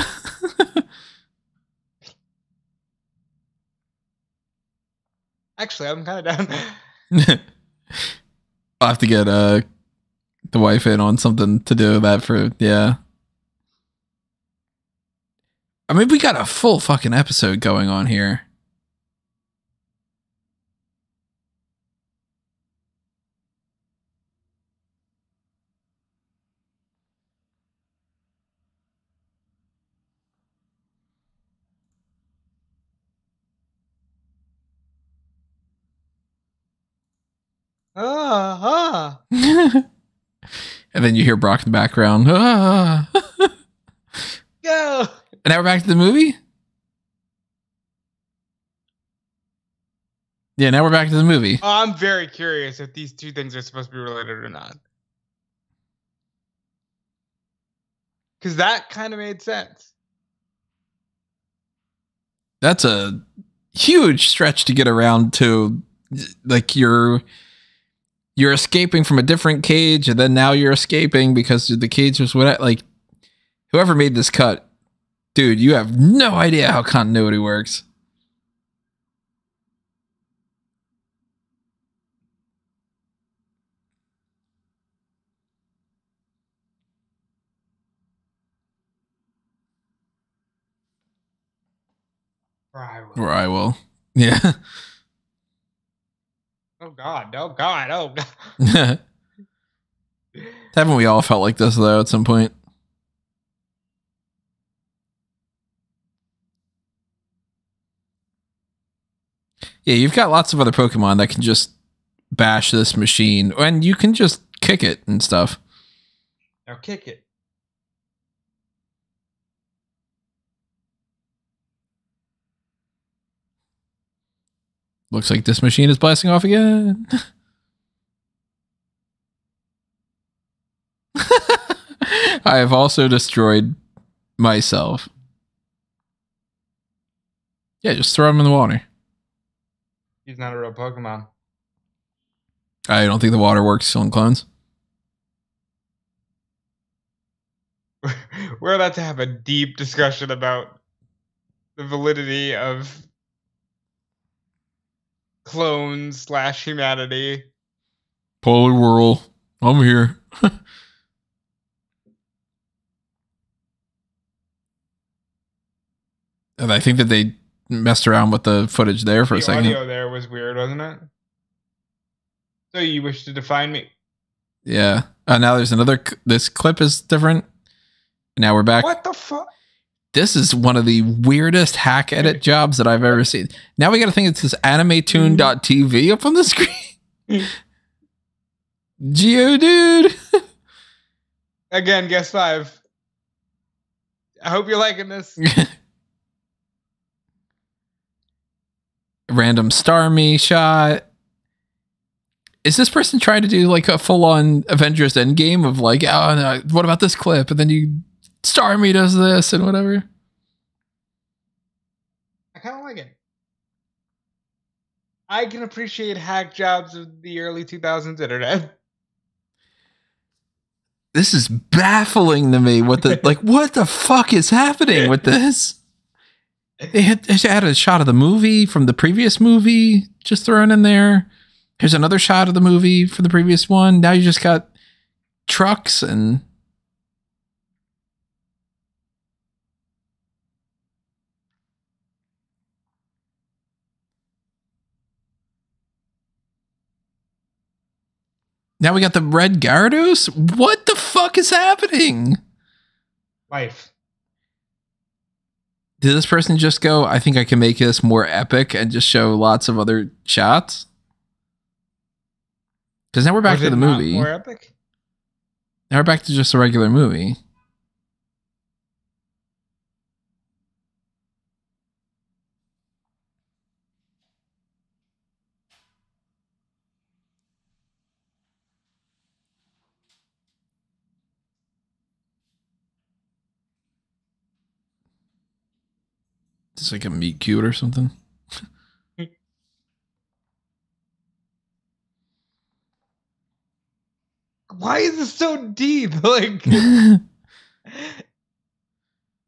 actually, I'm kind of down. I'll have to get the wife in on something to do that for, yeah. I mean, we got a full fucking episode going on here. Ah, And then you hear Brock in the background. Ah. go. And now we're back to the movie? Yeah, now we're back to the movie. Oh, I'm very curious if these two things are supposed to be related or not. Because that kind of made sense. That's a huge stretch to get around to. Like, you're escaping from a different cage, and then now you're escaping because the cage was what, like, whoever made this cut, dude, you have no idea how continuity works. Or I will. Yeah. Oh God! Oh God! Oh God! Haven't we all felt like this, though, at some point? Yeah, you've got lots of other Pokemon that can just bash this machine, and you can just kick it and stuff. Now kick it. Looks like this machine is blasting off again. I have also destroyed myself. Yeah, just throw him in the water. He's not a real Pokemon. I don't think the water works on clones. We're about to have a deep discussion about the validity of clones / humanity. Poliwhirl, I'm here. And I think that they messed around with the footage there for a second. The audio there was weird, wasn't it? So you wish to define me? Yeah. Now there's another. This clip is different. Now we're back. What the fuck? This is one of the weirdest hack edit jobs that I've ever seen. Now we got to think it's this animetoon.tv up on the screen. Geodude. Again, guess 5. I hope you're liking this. Random Starmie shot. Is this person trying to do like a full-on Avengers Endgame of like, oh, no, what about this clip? And then Starmie does this and whatever. I kind of like it. I can appreciate hack jobs of the early 2000s internet. This is baffling to me. What the fuck is happening with this? They had a shot of the movie from the previous movie just thrown in there. Here's another shot of the movie for the previous one. Now you just got trucks and... Now we got the red Gyarados? What the fuck is happening? Life. Did this person just go, I think I can make this more epic and just show lots of other shots? Because now we're back to the movie. More epic? Now we're back to just a regular movie. like a meat cute or something. Why is it so deep? Like,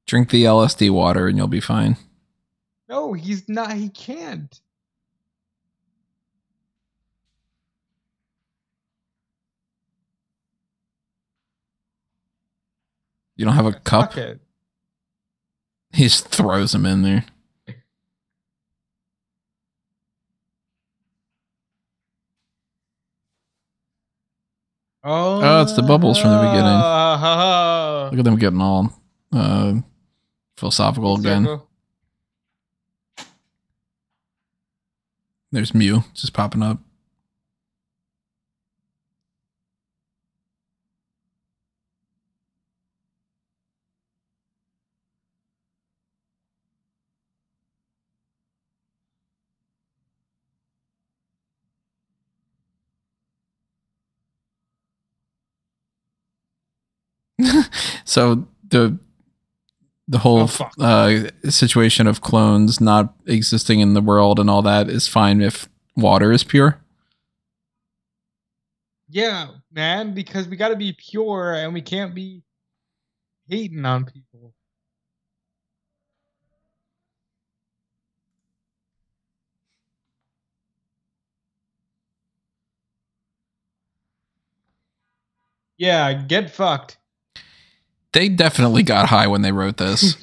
drink the LSD water and you'll be fine. no, he's not. He can't. You don't have a cup? Fuck it. He just throws them in there. Oh, it's the bubbles from the beginning. Look at them getting all philosophical again. There's Mew just popping up. So the whole situation of clones not existing in the world and all that is fine if water is pure. Yeah, man, because we got to be pure and we can't be hating on people. Yeah, get fucked. They definitely got high when they wrote this.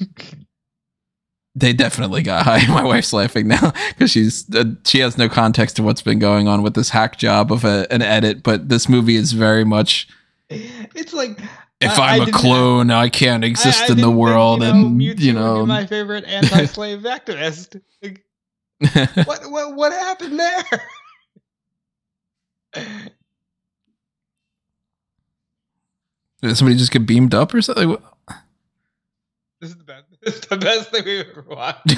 They definitely got high. My wife's laughing now because she has no context to what's been going on with this hack job of an edit. But this movie is very much. It's like if I'm a clone, I can't exist in the world, and Mewtwo would be my favorite anti-slave activist. Like, what happened there? Did somebody just get beamed up or something? This is the best. This is the best thing we've ever watched.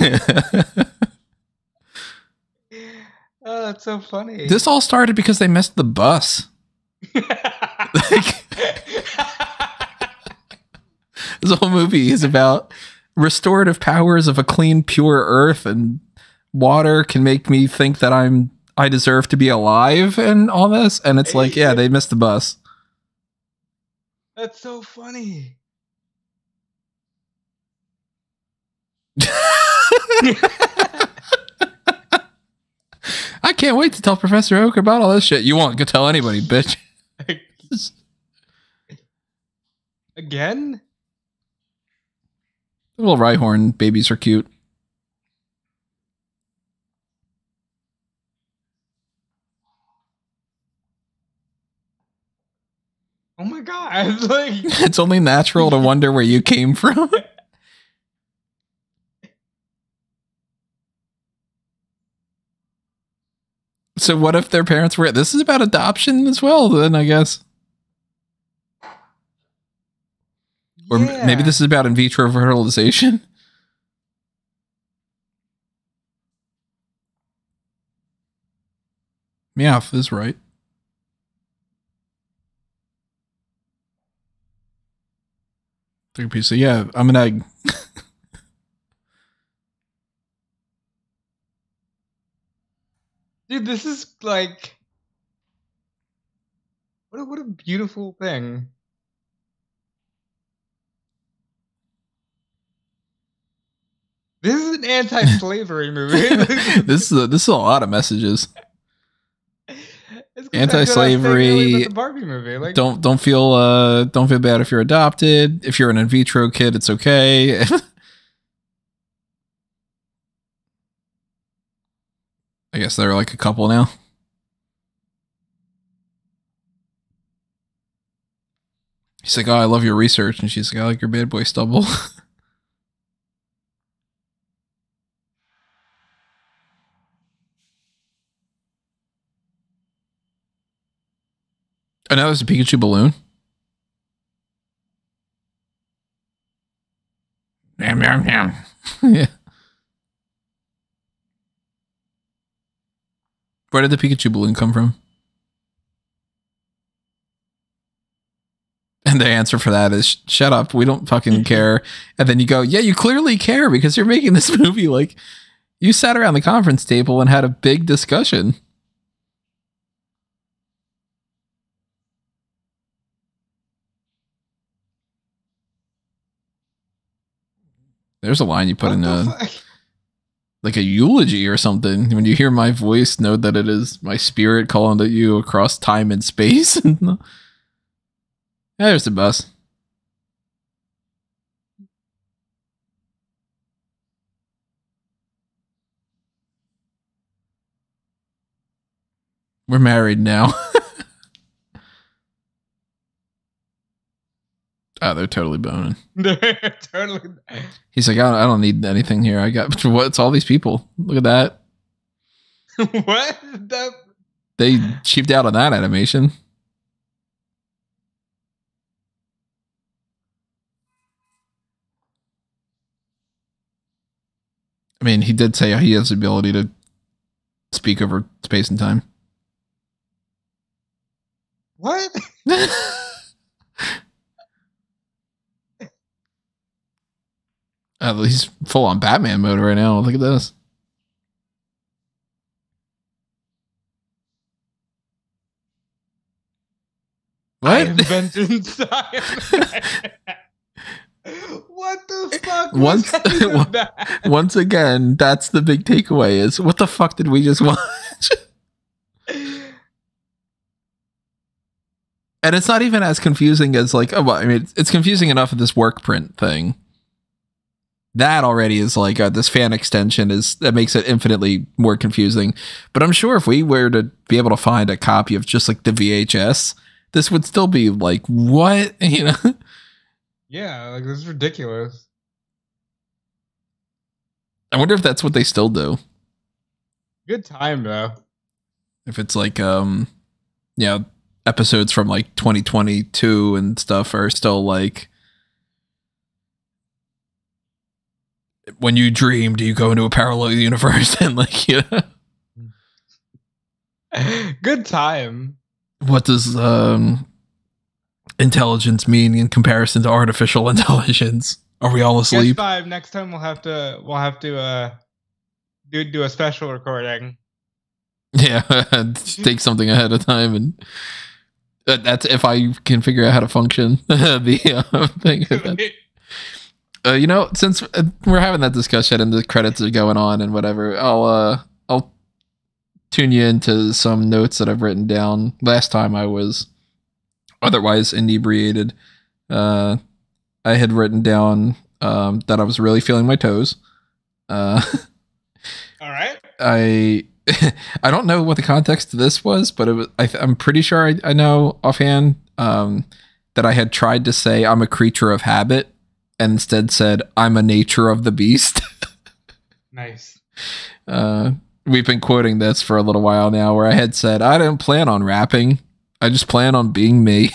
Oh, that's so funny. This all started because they missed the bus. This whole movie is about restorative powers of a clean, pure earth, and water can make me think that I deserve to be alive and all this. And it's like, yeah, they missed the bus. That's so funny. I can't wait to tell Professor Oak about all this shit. You won't go tell anybody, bitch. Again? The little Rhyhorn babies are cute. Oh my god. Like, it's only natural to wonder where you came from. So what if their parents were... This is about adoption as well, then, I guess. Or maybe this is about in vitro fertilization. Meowth is right. Take a piece of... Yeah, I'm an egg. dude, this is like... What a beautiful thing. This is an anti-slavery movie. This is a lot of messages. Anti-slavery. The Barbie movie. Like, don't feel bad if you're adopted. If you're an in vitro kid, it's okay. I guess they're like a couple now. He's like, oh, I love your research. And she's like, I like your bad boy stubble. Oh, now there's a Pikachu balloon. Yum, yum, yum. Yeah. Where did the Pikachu balloon come from? And the answer for that is shut up. We don't fucking care. And then you go, yeah, you clearly care because you're making this movie. Like, you sat around the conference table and had a big discussion. There's a line you put in like a eulogy or something. When you hear my voice, know that it is my spirit calling to you across time and space. Yeah, there's the bus. We're married now. Oh, they're totally boning. They're totally. He's like, I don't need anything here. I got what's all these people. Look at that. What? They cheaped out on that animation. I mean, he did say he has the ability to speak over space and time. What? He's full on Batman mode right now. Look at this. What? Vengeance. What the fuck? Once again, that's the big takeaway is what the fuck did we just watch? And it's not even as confusing as like, oh, well, I mean, it's confusing enough of this work print thing. That already is like this fan extension that makes it infinitely more confusing. But I'm sure if we were to be able to find a copy of just like the VHS, this would still be like, what? You know? Yeah, like this is ridiculous. I wonder if that's what they still do. Good time though. If it's like, yeah, episodes from like 2022 and stuff are still like, when you dream, do you go into a parallel universe? And like, yeah. Good time. What does intelligence mean in comparison to artificial intelligence? Are we all asleep? Guess 5. Next time we'll have to do a special recording. Yeah, take something ahead of time, and that's if I can figure out how to function the thing. You know, since we're having that discussion and the credits are going on and whatever, I'll tune you into some notes that I've written down. Last time I was otherwise inebriated. I had written down that I was really feeling my toes. All right. I don't know what the context of this was, but it was. I'm pretty sure I know offhand that I had tried to say I'm a creature of habit. And instead said, I'm a nature of the beast. Nice. We've been quoting this for a little while now, where I had said, I didn't plan on rapping. I just plan on being me.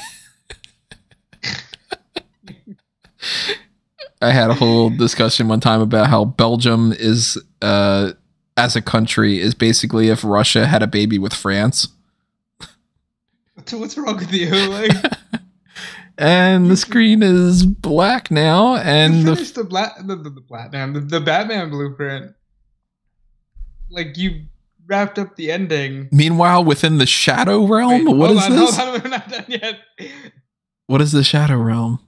I had a whole discussion one time about how Belgium is, as a country, is basically if Russia had a baby with France. What's wrong with you? Like... And the screen is black now, and you finished the Batman blueprint. Like you wrapped up the ending. Meanwhile, within the Shadow Realm, what is this? Hold on, we're not done yet. What is the Shadow Realm?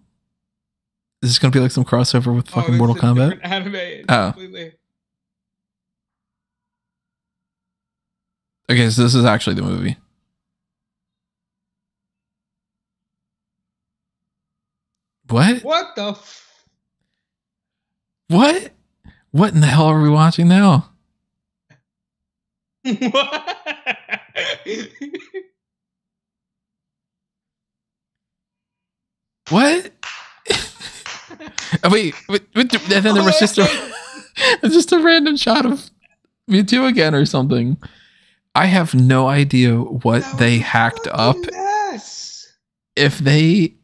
Is this gonna be like some crossover with fucking Mortal Kombat? Anime. Oh. Completely. Okay, so this is actually the movie. What? What the? What? What in the hell are we watching now? What? What? Oh, wait, and then there was just a random shot of Mewtwo again or something. I have no idea what they hacked up. Mess. If they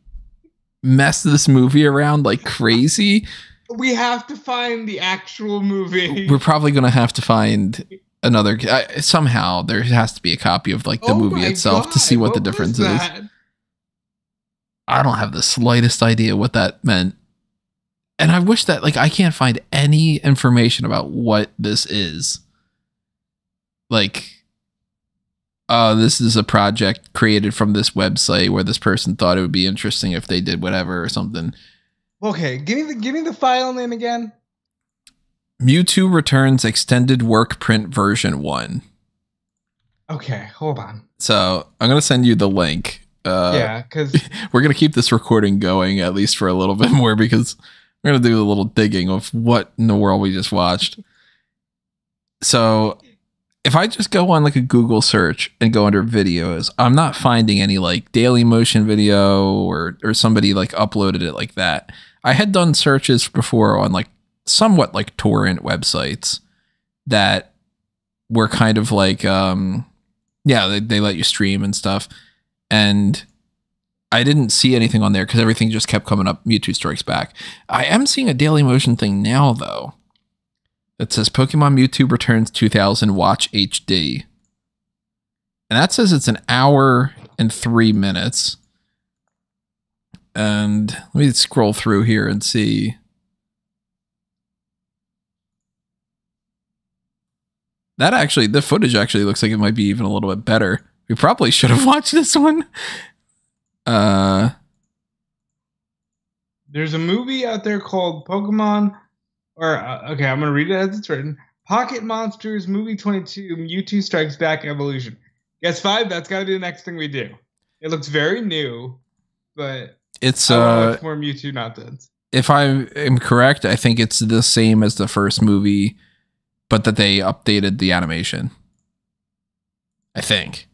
messed this movie around like crazy, we have to find the actual movie. We're probably going to have to find another. Somehow there has to be a copy of like the movie itself to see what the difference is. I don't have the slightest idea what that meant. And I wish that, like, I can't find any information about what this is. Like, this is a project created from this website where this person thought it would be interesting if they did whatever or something. Okay, give me the file name again. Mewtwo Returns Extended Work Print Version 1. Okay, hold on. So I'm going to send you the link. Yeah, because we're going to keep this recording going at least for a little bit more because we're going to do a little digging of what in the world we just watched. So if I just go on like a Google search and go under videos, I'm not finding any like Daily Motion video or somebody like uploaded it like that. I had done searches before on like somewhat like torrent websites that were kind of like, they let you stream and stuff. And I didn't see anything on there because everything just kept coming up. Mewtwo Strikes Back. I am seeing a Daily Motion thing now, though. That says Pokemon Mewtwo Returns 2000 Watch HD. And that says it's an hour and 3 minutes. And let me scroll through here and see. That actually, the footage actually looks like it might be even a little bit better. We probably should have watched this one. There's a movie out there called Pokemon, okay, I'm gonna read it as it's written. Pocket Monsters Movie 22 Mewtwo Strikes Back Evolution. Guess 5. That's got to be the next thing we do. It looks very new, but it's more Mewtwo nonsense. If I am correct, I think it's the same as the first movie, but that they updated the animation. I think.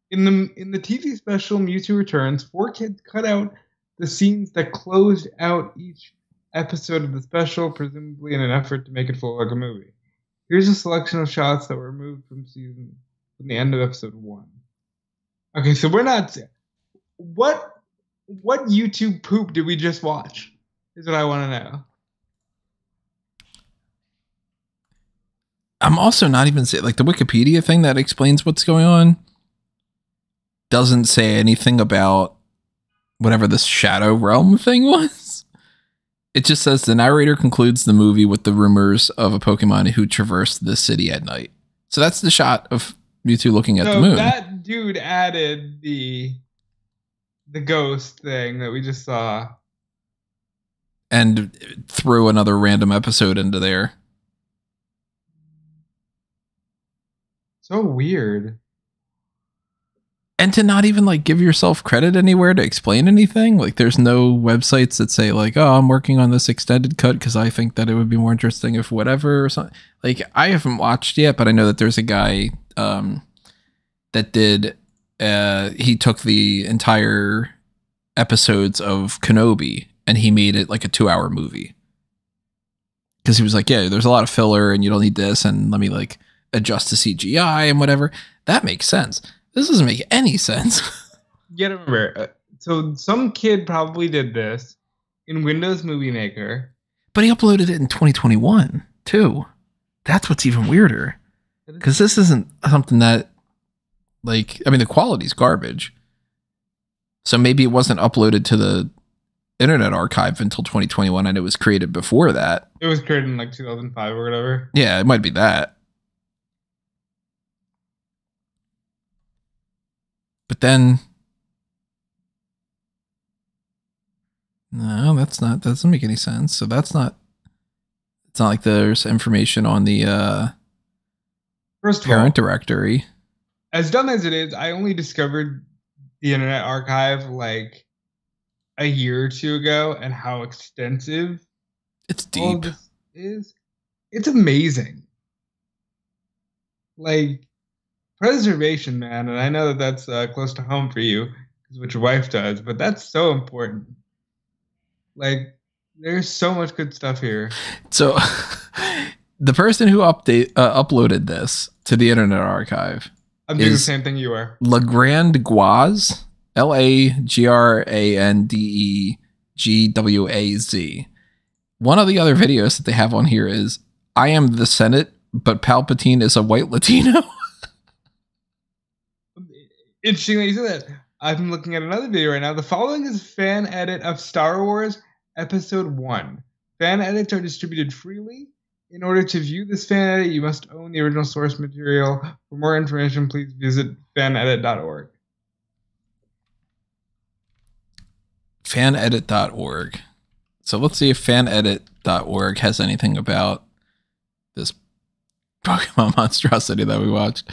In the TV special Mewtwo Returns, 4 kids cut out the scenes that closed out each episode of the special, presumably in an effort to make it feel like a movie. Here's a selection of shots that were removed from the end of episode 1. Okay, so we're not. What YouTube poop did we just watch? Is what I want to know. I'm also not even saying, like, the Wikipedia thing that explains what's going on doesn't say anything about whatever this Shadow Realm thing was. It just says the narrator concludes the movie with the rumors of a Pokemon who traversed the city at night. So that's the shot of Mewtwo looking at the moon. That dude added the ghost thing that we just saw. And threw another random episode into there. So weird. And to not even like give yourself credit anywhere to explain anything. Like there's no websites that say like, oh, I'm working on this extended cut because I think that it would be more interesting if whatever or something. Like I haven't watched yet, but I know that there's a guy that did, he took the entire episodes of Kenobi and he made it like a 2-hour movie. Because he was like, yeah, there's a lot of filler and you don't need this. And let me like adjust the CGI and whatever. That makes sense. This doesn't make any sense. You gotta remember, so some kid probably did this in Windows Movie Maker. But he uploaded it in 2021, too. That's what's even weirder. Because this isn't something that, like, I mean, the quality's garbage. So maybe it wasn't uploaded to the Internet Archive until 2021, and it was created before that. It was created in, like, 2005 or whatever. Yeah, it might be that. But then, no, that doesn't make any sense. So it's not like there's information on the First of parent all, directory. As dumb as it is, I only discovered the Internet Archive like a year or two ago, and how extensive It's all deep. of this is. It's amazing. Like, preservation, man, and I know that that's close to home for you, is what your wife does, but that's so important. Like, there's so much good stuff here. So the person who uploaded this to the Internet Archive, I'm doing the same thing you are. Legrand Gwaz, LaGrandegwaz. One of the other videos that they have on here is I am the Senate, but Palpatine is a white Latino. Interesting that you said that. I'm looking at another video right now. The following is fan edit of Star Wars Episode 1. Fan edits are distributed freely. In order to view this fan edit, you must own the original source material. For more information, please visit fanedit.org. Fanedit.org. So let's see if fanedit.org has anything about this Pokemon monstrosity that we watched.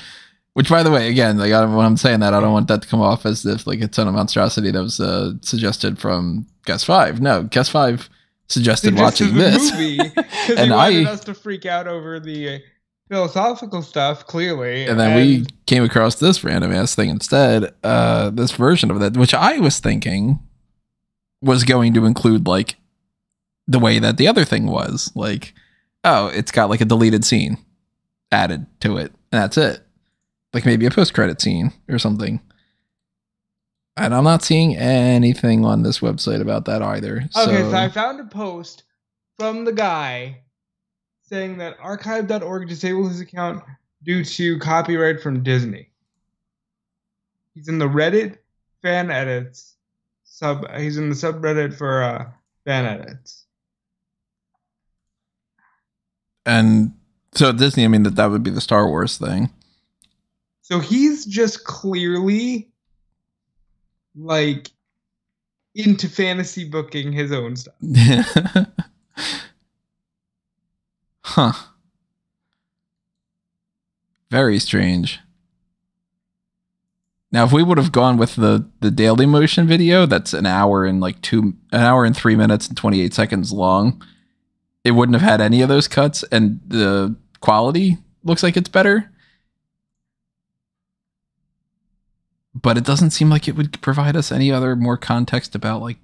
Which, by the way, again, like when I'm saying that, I don't want that to come off as if like it's a monstrosity that was suggested from Guest 5. No, Guest 5 suggested watching this, because he wanted us to freak out over the philosophical stuff, clearly. And then we came across this random ass thing instead. This version of that, which I was thinking was going to include like the way that the other thing was, like, oh, it's got like a deleted scene added to it, and that's it. Like maybe a post-credit scene or something. And I'm not seeing anything on this website about that either. Okay, so I found a post from the guy saying that archive.org disabled his account due to copyright from Disney. He's in the Reddit fan edits he's in the subreddit for fan edits. And so Disney, I mean that would be the Star Wars thing. So he's just clearly like into fantasy booking his own stuff. Huh. Very strange. Now, if we would have gone with the Daily Motion video, that's an hour and 3 minutes and 28 seconds long, it wouldn't have had any of those cuts, and the quality looks like it's better. But it doesn't seem like it would provide us any other more context about like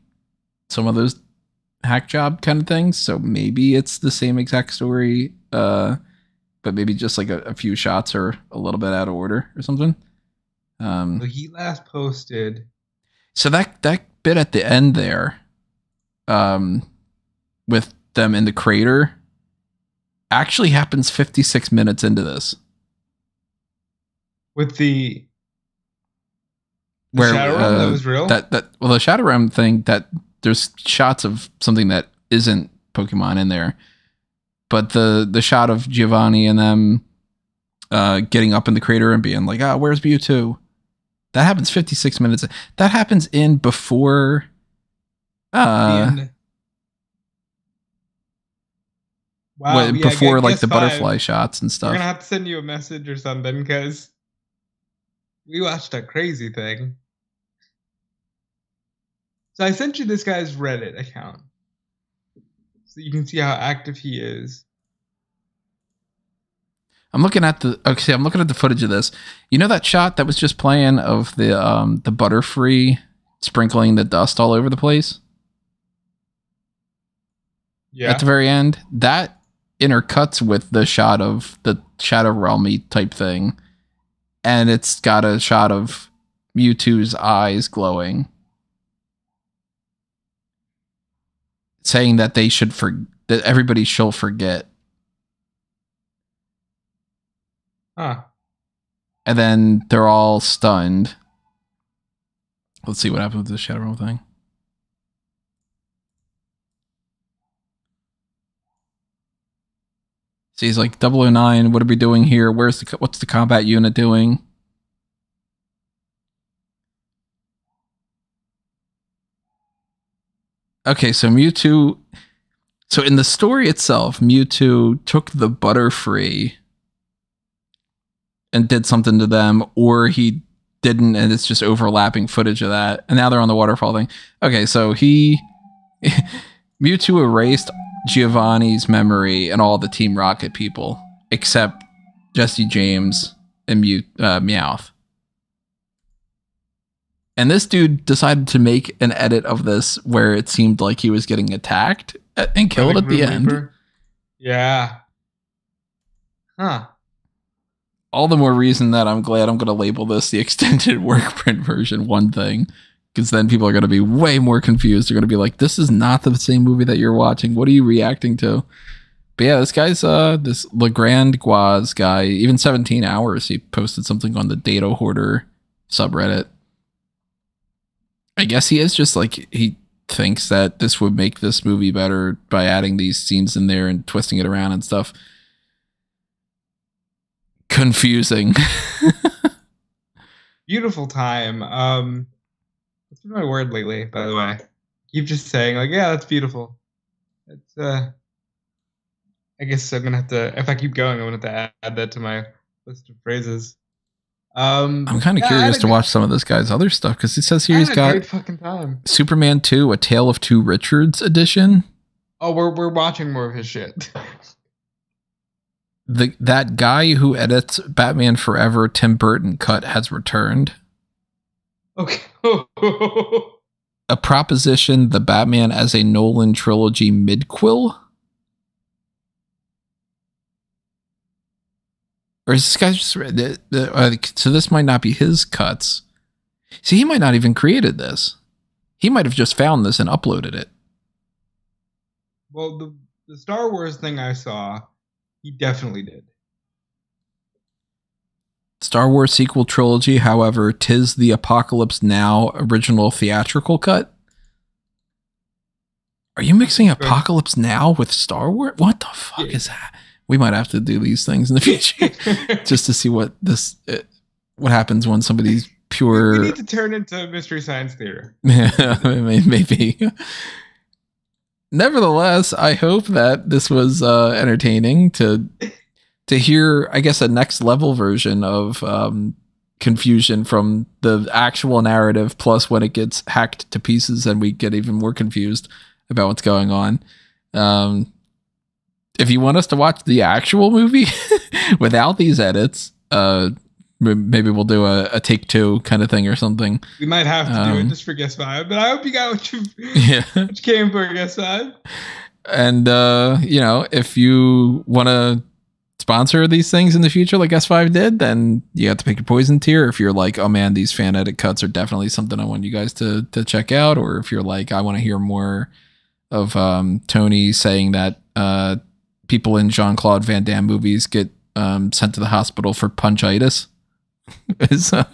some of those hack job kind of things. So maybe it's the same exact story, but maybe just like a few shots are a little bit out of order or something. So he last posted. So that bit at the end there, with them in the crater, actually happens 56 minutes into this. With the Shadow Realm that was real? Well, the Shadow Realm thing, that there's shots of something that isn't Pokemon in there. But the shot of Giovanni and them getting up in the crater and being like, where's Mewtwo? That happens 56 minutes. That happens in before Wow, before like the butterfly shots and stuff. We're gonna have to send you a message or something because we watched a crazy thing. So I sent you this guy's Reddit account so you can see how active he is. I'm looking at the footage of this. You know that shot that was just playing of the Butterfree sprinkling the dust all over the place? Yeah. At the very end, that intercuts with the shot of the Shadow Realm-y type thing. And it's got a shot of Mewtwo's eyes glowing, saying that that everybody shall forget. Huh. And then they're all stunned. Let's see what happens with the Shadow Realm thing. So he's like, 009, what are we doing here? What's the combat unit doing? Okay, so Mewtwo... So in the story itself, Mewtwo took the Butterfree and did something to them, or he didn't, and it's just overlapping footage of that. And now they're on the waterfall thing. Okay, so Mewtwo erased Giovanni's memory and all the Team Rocket people, except Jesse James and Meowth. And this dude decided to make an edit of this where it seemed like he was getting attacked and killed at the end. Yeah. Huh. All the more reason that I'm glad I'm going to label this the extended work print version one thing. Because then people are going to be way more confused. They're going to be like, this is not the same movie that you're watching. What are you reacting to? But yeah, this guy's, this Legrand Guaz guy, even 17 hours, he posted something on the Data Hoarder subreddit. I guess he is just like, he thinks that this would make this movie better by adding these scenes in there and twisting it around and stuff. Confusing. Beautiful time. That's been my word lately, by the way. Keep just saying like, yeah, that's beautiful. It's I guess I'm gonna have to, if I keep going, I'm gonna have to add that to my list of phrases. I'm kind of curious to watch some of this guy's other stuff, because it says here he's got great fucking time. Superman 2, A Tale of Two Richards edition. Oh, we're watching more of his shit. That guy who edits Batman Forever, Tim Burton cut, has returned. Okay. A Proposition, the Batman as a Nolan trilogy midquill. Or is this guy just... so this might not be his cuts. See, he might not even created this. He might have just found this and uploaded it. Well, the Star Wars thing I saw, he definitely did. Star Wars sequel trilogy, however, 'tis the Apocalypse Now original theatrical cut. Are you mixing Apocalypse Now with Star Wars? What the fuck is that? We might have to do these things in the future just to see what what happens when somebody's pure. We need to turn into Mystery Science Theater. Yeah, maybe. Nevertheless, I hope that this was entertaining to hear, I guess, a next level version of confusion from the actual narrative, plus when it gets hacked to pieces and we get even more confused about what's going on. If you want us to watch the actual movie without these edits, maybe we'll do a take two kind of thing or something. We might have to do it just for Guest 5, but I hope you got what you came for, Guest 5. And, if you want to sponsor these things in the future like S5 did, then you have to pick your poison tier. If you're like, oh man, these fan edit cuts are definitely something I want you guys to check out. Or if you're like, I want to hear more of Tony saying that people in Jean-Claude Van Damme movies get sent to the hospital for punchitis is how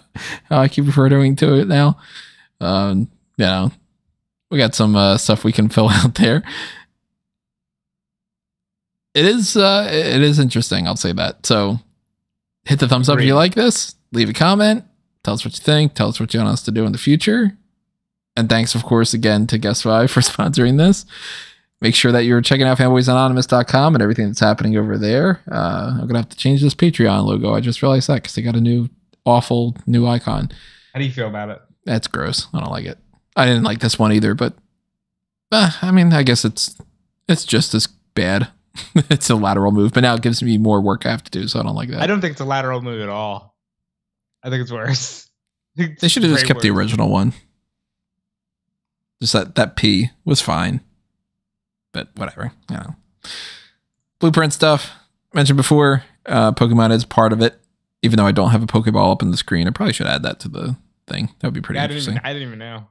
I keep referring to it now. We got some stuff we can fill out there. It is interesting, I'll say that. So hit the thumbs up if you like this. Leave a comment. Tell us what you think. Tell us what you want us to do in the future. And thanks, of course, again to Guest 5 for sponsoring this. Make sure that you're checking out fanboysanonymous.com and everything that's happening over there. I'm going to have to change this Patreon logo. I just realized that because they got a awful new icon. How do you feel about it? That's gross. I don't like it. I didn't like this one either, but I guess it's just as bad. It's a lateral move, but now it gives me more work I have to do, so I don't like that. I don't think it's a lateral move at all. I think it's worse. They should have just kept the original one. Just that P was fine. But whatever. Blueprint stuff. Mentioned before, Pokemon is part of it. Even though I don't have a Pokeball up on the screen, I probably should add that to the thing. That would be pretty interesting. I didn't even know.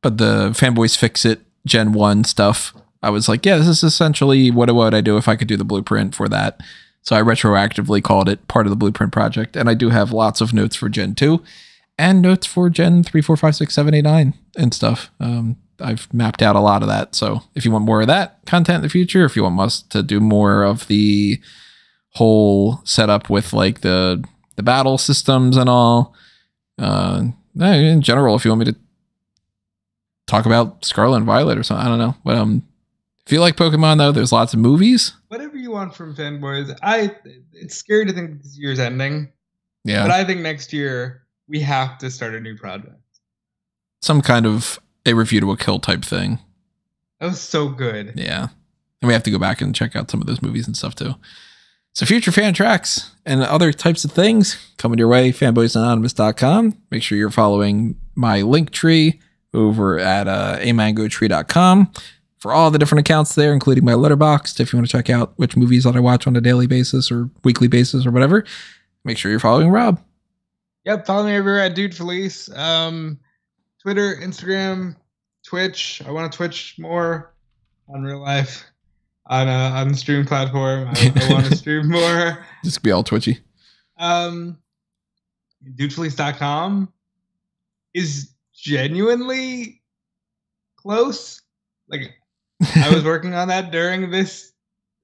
But the Fanboys Fix It Gen 1 stuff, I was like, yeah, this is essentially what would I do if I could do the blueprint for that. So I retroactively called it part of the blueprint project. And I do have lots of notes for Gen 2 and notes for Gen 3, 4, 5, 6, 7, 8, 9 and stuff. I've mapped out a lot of that. So if you want more of that content in the future, if you want us to do more of the whole setup with like the battle systems and all, in general, if you want me to talk about Scarlet and Violet or something, I don't know. But if you like Pokemon, though, there's lots of movies. Whatever you want from Fanboys. It's scary to think this year's ending. Yeah. But I think next year we have to start a new project. Some kind of a review to a kill type thing. That was so good. Yeah. And we have to go back and check out some of those movies and stuff too. So future fan tracks and other types of things coming your way, fanboysanonymous.com. Make sure you're following my link tree over at amangotree.com for all the different accounts there, including my Letterboxd. If you want to check out which movies that I watch on a daily basis or weekly basis or whatever, make sure you're following Rob. Yep, follow me everywhere at Dude Felice. Twitter, Instagram, Twitch. I want to Twitch more on real life. On the stream platform. I want to stream more. Just be all twitchy. Dudefelice.com is genuinely close. Like, I was working on that during this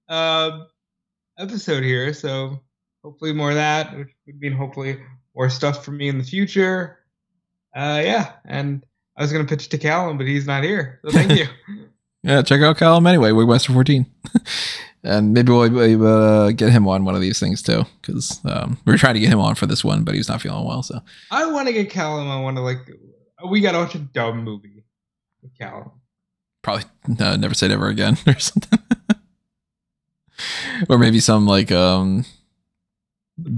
episode here, so hopefully more of that, which would mean hopefully more stuff for me in the future. Yeah, and I was gonna pitch to Callum, but he's not here, so thank you. Yeah, check out Callum anyway. We're Western 14. And maybe we'll get him on one of these things too, because we were trying to get him on for this one, but he's not feeling well. So I want to get Callum on one of we gotta watch a dumb movie with Callum. Probably Never Say Never Again or something. Or maybe some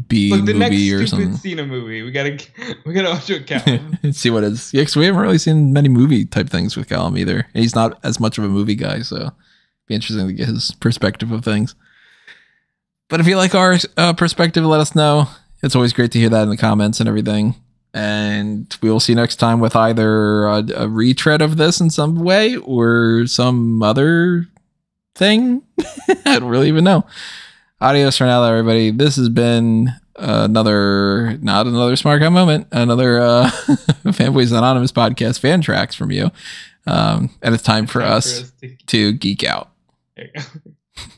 B the next movie or stupid something. Cena movie. We gotta watch it with Callum. See what it is. Yeah, because we haven't really seen many movie type things with Callum either. And he's not as much of a movie guy, so it'd be interesting to get his perspective of things. But if you like our perspective, let us know. It's always great to hear that in the comments and everything. And we will see you next time with either a retread of this in some way or some other thing. I don't really even know. Adios for now, everybody. This has been not another Smart Guy moment, another Fanboys Anonymous podcast fan tracks from you. And it's time for us to geek out. There you go.